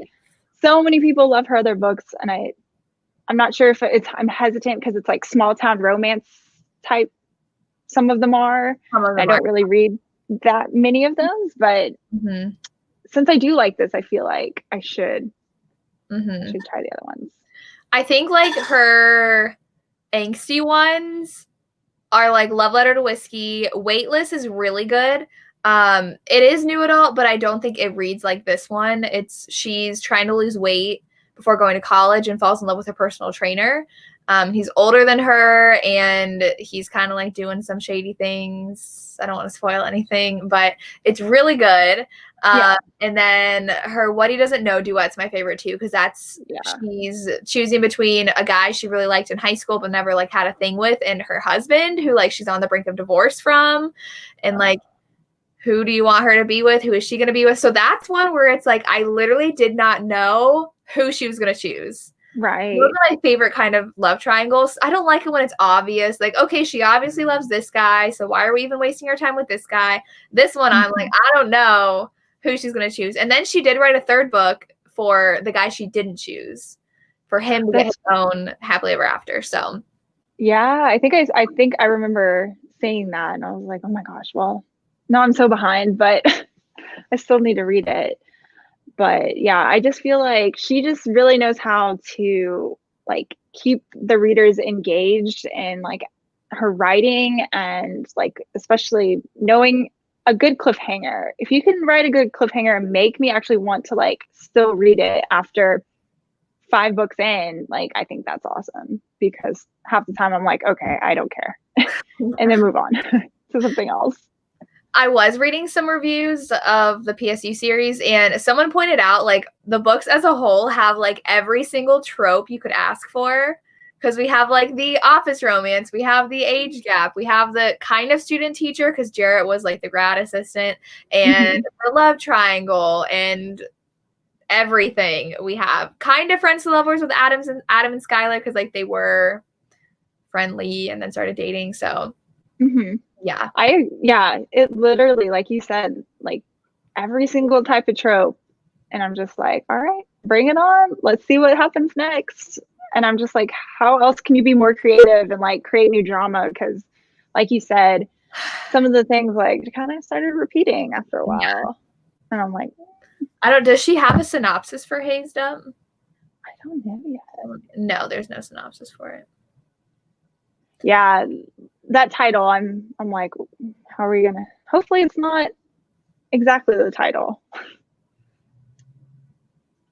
Speaker 2: so many people love her other books, and I'm not sure if I'm hesitant because it's like small town romance type. Some of them are. I don't really read that many of those, but since I do like this, I feel like I should try the other ones.
Speaker 1: I think like her angsty ones are like Love Letter to Whiskey. Weightless is really good. It is new adult, but I don't think it reads like this one. She's trying to lose weight before going to college and falls in love with her personal trainer. He's older than her and he's kind of like doing some shady things. I don't want to spoil anything, but it's really good. And then her What He Doesn't Know duet's my favorite too, because she's choosing between a guy she really liked in high school but never like had a thing with, and her husband who like she's on the brink of divorce from, and like who do you want her to be with? Who is she going to be with? So that's one where it's like I literally did not know who she was going to choose.
Speaker 2: Right.
Speaker 1: Those are my favorite kind of love triangles. I don't like it when it's obvious. Like, okay, she obviously loves this guy, so why are we even wasting our time with this guy? This one, I'm like, I don't know who she's going to choose. And then she did write a third book for the guy she didn't choose, for him to get his own happily ever after. So,
Speaker 2: yeah, I think I remember saying that, and I was like, oh my gosh, well, no, I'm so behind, but I still need to read it. But yeah, I just feel like she just really knows how to like keep the readers engaged in like her writing, and like especially knowing a good cliffhanger. If you can write a good cliffhanger and make me actually want to like still read it after 5 books in, like I think that's awesome, because half the time I'm like, okay, I don't care. And then move on to something else.
Speaker 1: I was reading some reviews of the PSU series, and someone pointed out like the books as a whole have like every single trope you could ask for, because we have like the office romance, we have the age gap, we have the kind of student teacher because Jarrett was like the grad assistant, and the love triangle and everything. We have kind of friends to lovers with Adam and Skylar because like they were friendly and then started dating. So yeah,
Speaker 2: it literally, like you said, like every single type of trope, and I'm just like, all right, bring it on, let's see what happens next. And I'm just like, how else can you be more creative and like create new drama? Because like you said, some of the things like kind of started repeating after a while. And I'm like,
Speaker 1: does she have a synopsis for Hazed Up?
Speaker 2: I don't know yet.
Speaker 1: No, there's no synopsis for it.
Speaker 2: Yeah, that title, I'm like, how are we gonna? Hopefully, it's not exactly the title.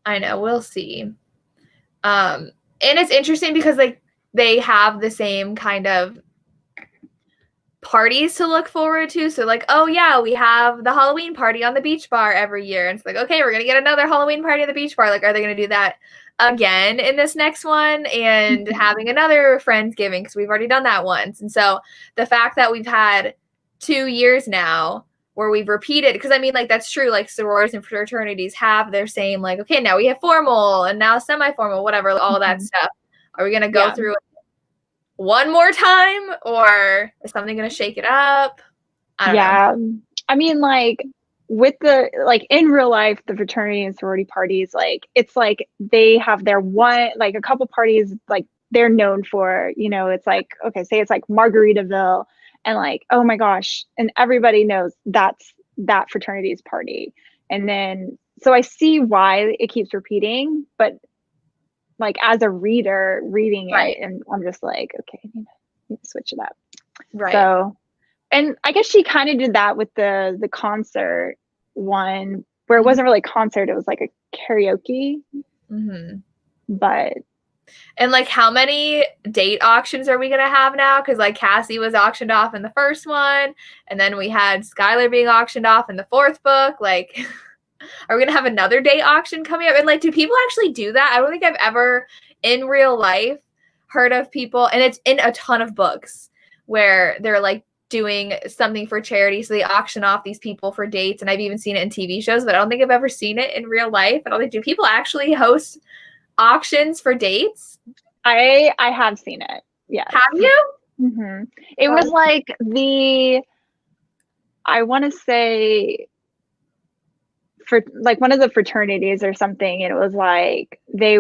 Speaker 1: I know, we'll see. And it's interesting because like they have the same kind of parties to look forward to. So like, oh yeah, we have the Halloween party on the beach bar every year. And it's like, okay, we're gonna get another Halloween party at the beach bar. Like, are they gonna do that again in this next one? And having another Friendsgiving, because we've already done that once. And so the fact that we've had 2 years now where we've repeated, because I mean, like, that's true, like sororities and fraternities have their same, like, okay, now we have formal and now semi-formal, whatever, all that stuff. Are we gonna go through one more time, or is something going to shake it up? I don't know.
Speaker 2: I mean, like with the, like in real life, the fraternity and sorority parties, like it's like they have their one, like a couple parties, like they're known for, you know, it's like, okay, say it's like Margaritaville, and like, oh my gosh, and everybody knows that's that fraternity's party. And then, so I see why it keeps repeating, but like as a reader reading it, and I'm just like, okay, I need to switch it up.
Speaker 1: Right.
Speaker 2: So, and I guess she kind of did that with the concert one, where it wasn't really a concert, it was like a karaoke. But
Speaker 1: and like, how many date auctions are we gonna have now? Because like Cassie was auctioned off in the first one, and then we had Skylar being auctioned off in the fourth book. Like, are we gonna have another date auction coming up? And like, do people actually do that? I don't think I've ever in real life heard of people, and it's in a ton of books where they're like doing something for charity, so they auction off these people for dates. And I've even seen it in TV shows, but I don't think I've ever seen it in real life. I don't think, do people actually host auctions for dates?
Speaker 2: I have seen it. Yeah.
Speaker 1: Have you?
Speaker 2: It was like I want to say for like one of the fraternities or something, and it was like it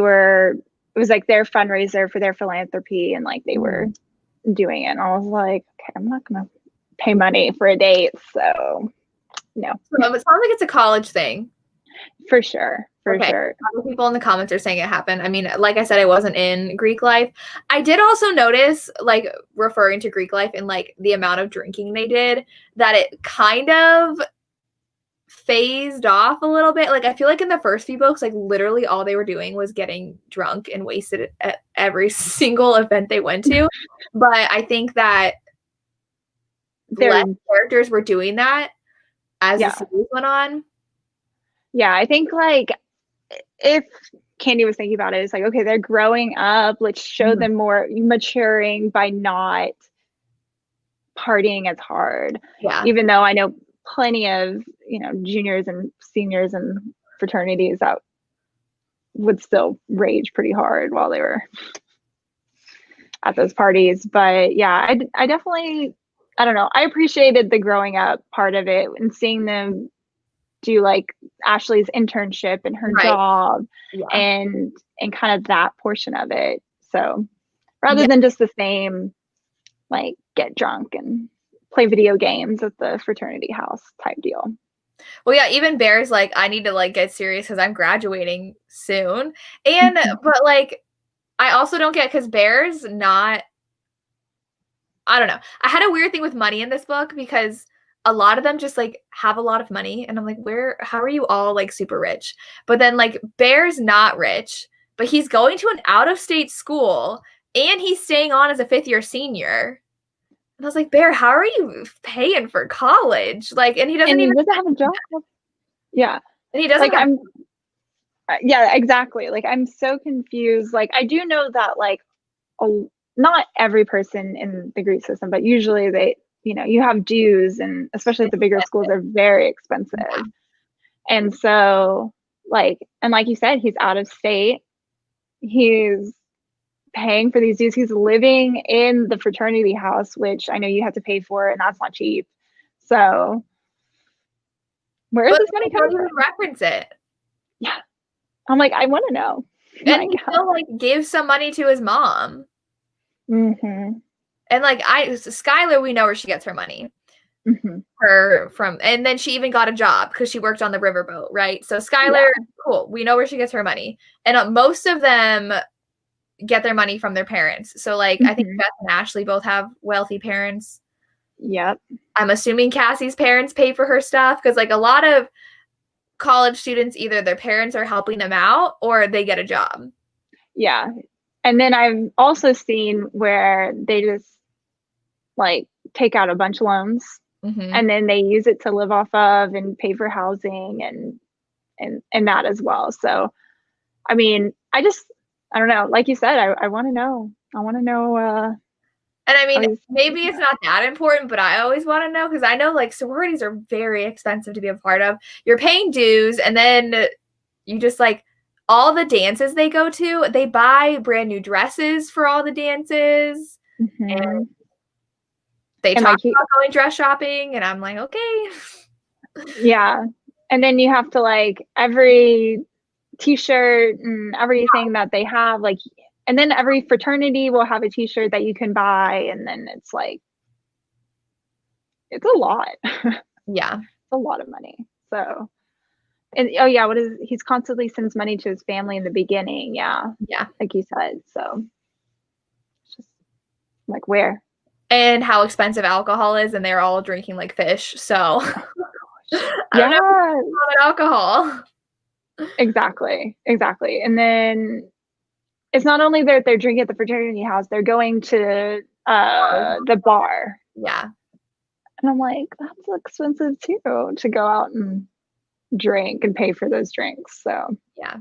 Speaker 2: was like their fundraiser for their philanthropy, and like they were doing it, and I was like, okay, I'm not gonna pay money for a date, so no.
Speaker 1: It sounds like it's a college thing.
Speaker 2: For sure. Sure.
Speaker 1: Other people in the comments are saying it happened. I mean, like I said, I wasn't in Greek life. I did also notice, like, referring to Greek life and like the amount of drinking they did, that it kind of phased off a little bit. Like, I feel like in the first few books, like literally all they were doing was getting drunk and wasted at every single event they went to. But I think that less characters were doing that as the series went on.
Speaker 2: Yeah, I think like if Candy was thinking about it, it's like, okay, they're growing up. Let's show them more maturing by not partying as hard.
Speaker 1: Yeah.
Speaker 2: Even though I know plenty of, you know, juniors and seniors and fraternities that would still rage pretty hard while they were at those parties. But yeah, I definitely, I don't know, I appreciated the growing up part of it and seeing them do like Ashley's internship and her job and kind of that portion of it. So rather than just the same, like get drunk and play video games at the fraternity house type deal.
Speaker 1: Well, yeah, even Bear's like, I need to like get serious because I'm graduating soon. And but like, I also don't get, because Bear's not, I don't know. I had a weird thing with money in this book because a lot of them just like have a lot of money, and I'm like, how are you all like super rich? But then like Bear's not rich, but he's going to an out-of-state school and he's staying on as a 5th-year senior. And I was like, Bear, how are you paying for college? Like, and he doesn't even
Speaker 2: have a job. Yeah.
Speaker 1: And he doesn't
Speaker 2: like yeah, exactly. Like, I'm so confused. Like, I do know that like not every person in the Greek system, but usually they, you know, you have dues, and especially at the bigger schools are very expensive. And so like, and like you said, he's out of state. He's paying for these dues. He's living in the fraternity house, which I know you have to pay for, and that's not cheap. So where is this money coming from?
Speaker 1: Reference it.
Speaker 2: Yeah. I'm like, I want to know.
Speaker 1: And he still like gives some money to his mom. And like Skylar, we know where she gets her money. her from, and then she even got a job because she worked on the riverboat, right? So Skylar, cool. We know where she gets her money. And most of them get their money from their parents. So like I think Beth and Ashley both have wealthy parents.
Speaker 2: Yep.
Speaker 1: I'm assuming Cassie's parents pay for her stuff because like a lot of college students, either their parents are helping them out or they get a job.
Speaker 2: Yeah. And then I've also seen where they just like take out a bunch of loans and then they use it to live off of and pay for housing and that as well. So, I mean, I don't know. Like you said, I want to know. I want to know.
Speaker 1: And I mean, maybe it's not that important, but I always want to know because I know like sororities are very expensive to be a part of. You're paying dues and then you just like all the dances they go to, they buy brand new dresses for all the dances. And they talk about going dress shopping and I'm like, okay.
Speaker 2: Yeah. And then you have to like every t-shirt and everything that they have, like, and then every fraternity will have a t-shirt that you can buy. And then it's like, it's a lot.
Speaker 1: Yeah.
Speaker 2: It's a lot of money. So, and oh yeah, he's constantly sends money to his family in the beginning. Yeah.
Speaker 1: Yeah.
Speaker 2: Like you said. So it's just like where?
Speaker 1: And how expensive alcohol is, and they're all drinking like fish. So
Speaker 2: yeah.
Speaker 1: Alcohol.
Speaker 2: Exactly. And then it's not only that they're drinking at the fraternity house, they're going to the bar.
Speaker 1: Yeah.
Speaker 2: And I'm like, that's expensive too, to go out and drink and pay for those drinks. So
Speaker 1: yeah.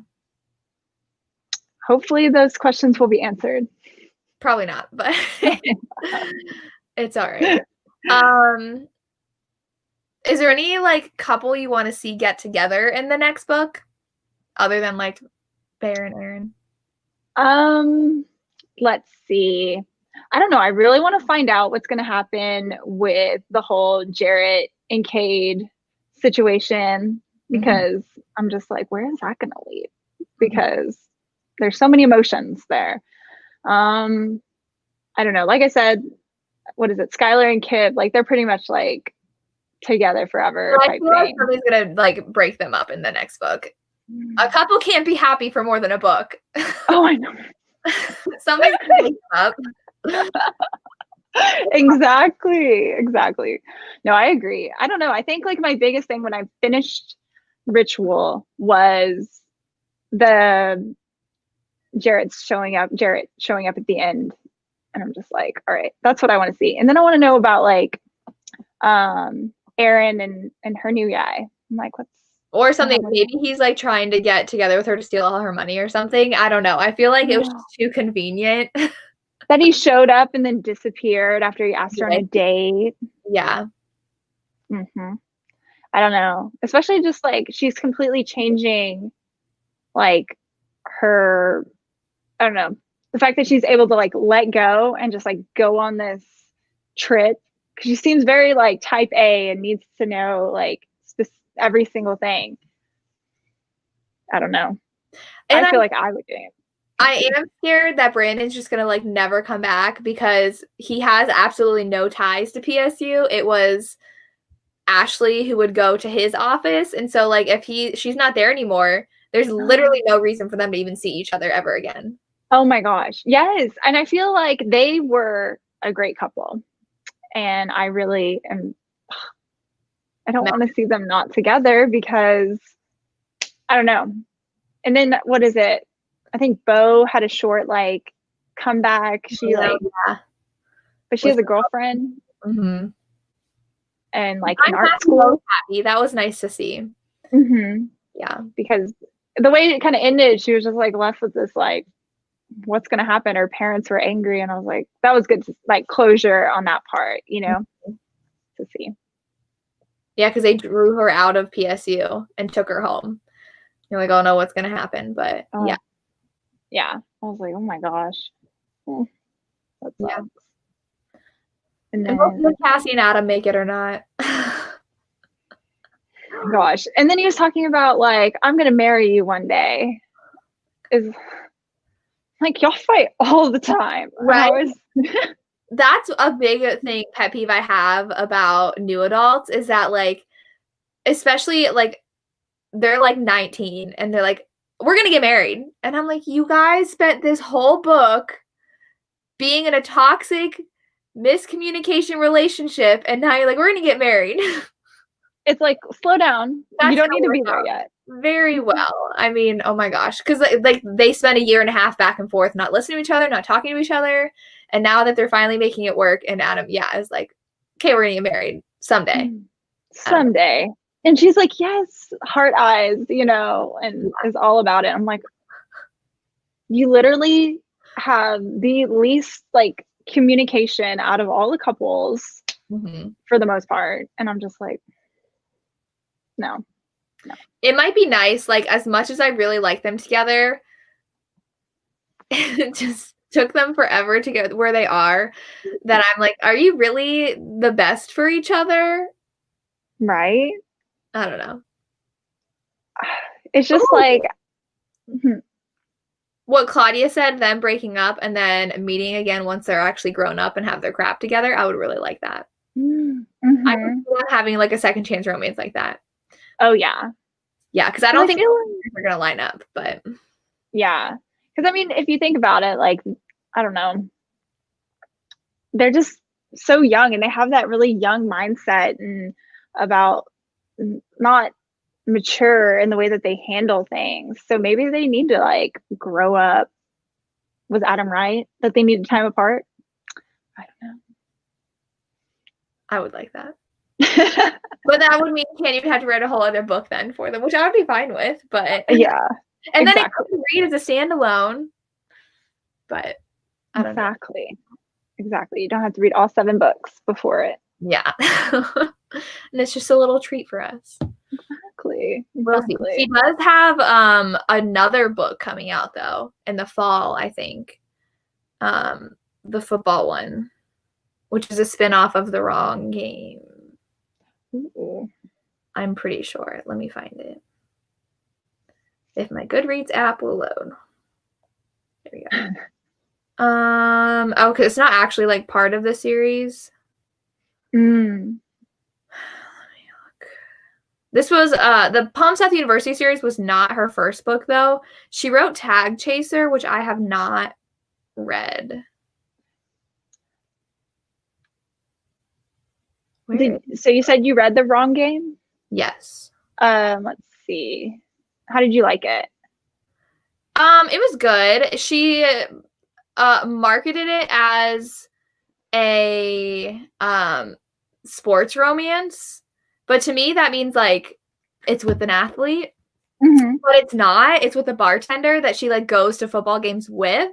Speaker 2: Hopefully those questions will be answered.
Speaker 1: Probably not, but it's all right. Is there any like couple you want to see get together in the next book other than like Bear and
Speaker 2: Aaron? Let's see. I don't know. I really want to find out what's going to happen with the whole Jarrett and Cade situation because I'm just like, where is that going to lead? Because there's so many emotions there. I don't know. Like I said, what is it? Skylar and Kip, like they're pretty much like together forever.
Speaker 1: I feel like something's gonna like break them up in the next book. A couple can't be happy for more than a book.
Speaker 2: Oh, I know.
Speaker 1: Something's gonna break them up.
Speaker 2: Exactly. No, I agree. I don't know. I think like my biggest thing when I finished Ritual was the Jarrett showing up at the end. And I'm just like, all right, that's what I want to see. And then I want to know about like Erin and her new guy. I'm like,
Speaker 1: or something. Maybe he's like trying to get together with her to steal all her money or something. I don't know. I feel like it was just too convenient.
Speaker 2: That he showed up and then disappeared after he asked her on a date.
Speaker 1: Yeah.
Speaker 2: I don't know. Especially just like she's completely changing like her, I don't know, the fact that she's able to like let go and just like go on this trip because she seems very like type A and needs to know like every single thing. I don't know. And I feel like I would do it.
Speaker 1: I am scared that Brandon's just gonna like never come back because he has absolutely no ties to PSU. It was Ashley who would go to his office, and so like if she's not there anymore, there's literally no reason for them to even see each other ever again.
Speaker 2: Oh my gosh. Yes. And I feel like they were a great couple. And I really am, I don't want to see them not together because I don't know. And then what is it? I think Bo had a short like comeback. She but she has a girlfriend. And like in art school.
Speaker 1: Happy. That was nice to see.
Speaker 2: Yeah. Because the way it kind of ended, she was just like left with this like, what's going to happen? Her parents were angry. And I was like, that was good to like closure on that part, you know, to see.
Speaker 1: Yeah. Cause they drew her out of PSU and took her home. You're like, oh no, what's going to happen? But yeah.
Speaker 2: Yeah. I was like, oh my gosh. That sucks.
Speaker 1: Yeah. And then Cassie and Adam make it or not.
Speaker 2: Gosh. And then he was talking about like, I'm going to marry you one day. Is like, y'all fight all the time.
Speaker 1: Right. That's a big thing, pet peeve I have about new adults is that, like, especially, like, they're, like, 19 and they're like, we're going to get married. And I'm like, you guys spent this whole book being in a toxic miscommunication relationship. And now you're like, we're going to get married.
Speaker 2: It's like, slow down.
Speaker 1: That's
Speaker 2: you don't
Speaker 1: how
Speaker 2: need to
Speaker 1: it
Speaker 2: be
Speaker 1: works
Speaker 2: there
Speaker 1: out.
Speaker 2: yet.
Speaker 1: Very well. I mean, oh my gosh. Because, like, they spent a year and a half back and forth, not listening to each other, not talking to each other. And now that they're finally making it work, and Adam, yeah, is like, okay, we're going to get married someday.
Speaker 2: Someday. And she's like, yes, heart eyes, you know, and is all about it. I'm like, you literally have the least, like, communication out of all the couples for the most part. And I'm just like, no.
Speaker 1: It might be nice, like, as much as I really like them together, it just took them forever to get where they are, that I'm like, are you really the best for each other?
Speaker 2: Right?
Speaker 1: I don't know.
Speaker 2: It's just like
Speaker 1: what Claudia said, them breaking up and then meeting again once they're actually grown up and have their crap together. I would really like that. I'm having, like, a second chance romance like that.
Speaker 2: Oh yeah.
Speaker 1: Yeah, because I don't think we're gonna line up, but
Speaker 2: yeah. Because I mean, if you think about it, like, I don't know, they're just so young and they have that really young mindset and about not mature in the way that they handle things. So maybe they need to, like, grow up. Was Adam right that they needed time apart? I don't know.
Speaker 1: I would like that. But that would mean Candy would have to write a whole other book then for them, which I would be fine with. But
Speaker 2: yeah,
Speaker 1: and then it could read as a standalone. But I don't know.
Speaker 2: Exactly. You don't have to read all 7 books before it.
Speaker 1: Yeah. And it's just a little treat for us.
Speaker 2: Exactly.
Speaker 1: We'll see. She does have another book coming out though in the fall, I think. The football one, which is a spin-off of The Wrong Game.
Speaker 2: Ooh.
Speaker 1: I'm pretty sure. Let me find it. If my Goodreads app will load. There we go. Okay, it's not actually, like, part of the series. Let me look. This was the Palm South University series was not her first book though. She wrote Tag Chaser, which I have not read.
Speaker 2: So you said you read The Wrong Game?
Speaker 1: Yes.
Speaker 2: Let's see. How did you like it?
Speaker 1: It was good. She marketed it as a sports romance, but to me that means, like, it's with an athlete. But it's not. It's with a bartender that she, like, goes to football games with.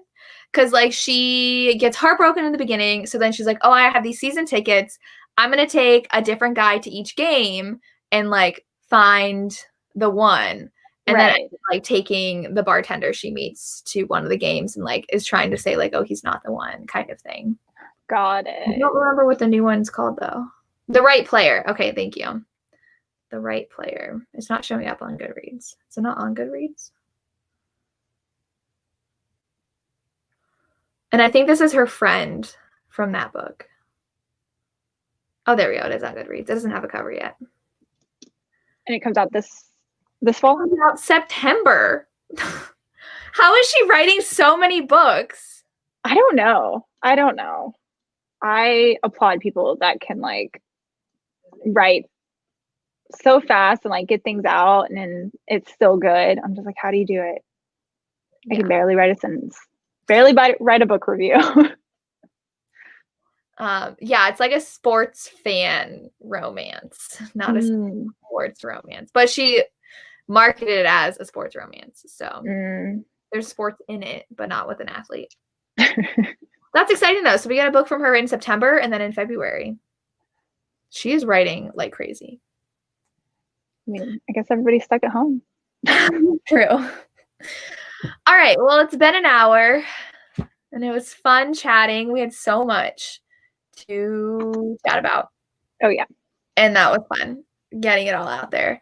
Speaker 1: Because, like, she gets heartbroken in the beginning. So then she's like, oh, I have these season tickets. I'm going to take a different guy to each game and, like, find the one. And then, like, taking the bartender she meets to one of the games and, like, is trying to say, like, oh, he's not the one kind of thing.
Speaker 2: Got it.
Speaker 1: I don't remember what the new one's called, though. The Right Player. Okay, thank you. The Right Player. It's not showing up on Goodreads. Is it not on Goodreads? And I think this is her friend from that book. Oh, there we go. It is on Goodreads. It doesn't have a cover yet.
Speaker 2: And it comes out this fall?
Speaker 1: It comes out September. How is she writing so many books?
Speaker 2: I don't know. I applaud people that can, like, write so fast and, like, get things out and then it's still good. I'm just like, how do you do it? I can barely write a sentence. Barely write a book review.
Speaker 1: Yeah, it's like a sports fan romance, not a sports romance. But she marketed it as a sports romance. So there's sports in it, but not with an athlete. That's exciting though. So we got a book from her in September and then in February. She is writing like crazy.
Speaker 2: I mean, I guess everybody's stuck at home.
Speaker 1: True. All right. Well, it's been an hour and it was fun chatting. We had so much to chat about.
Speaker 2: Oh, yeah.
Speaker 1: And that was fun getting it all out there.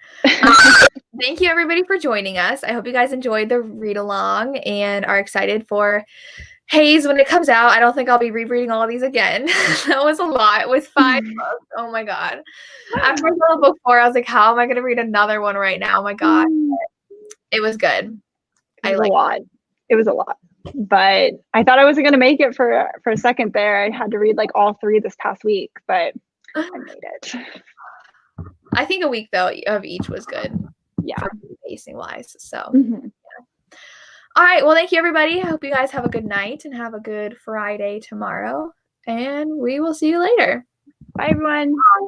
Speaker 1: Thank you, everybody, for joining us. I hope you guys enjoyed the read along and are excited for Haze, when it comes out, I don't think I'll be rereading all of these again. That was a lot with 5 books. Oh my god. After I read a book 4, I was like, how am I going to read another one right now? Oh my god. It was good.
Speaker 2: It was a lot. But I thought I wasn't going to make it for a second there. I had to read like all 3 this past week, but I made it.
Speaker 1: I think a week though of each was good.
Speaker 2: Yeah.
Speaker 1: For pacing wise. So yeah. All right. Well, thank you everybody. I hope you guys have a good night and have a good Friday tomorrow. And we will see you later.
Speaker 2: Bye everyone.
Speaker 1: Bye.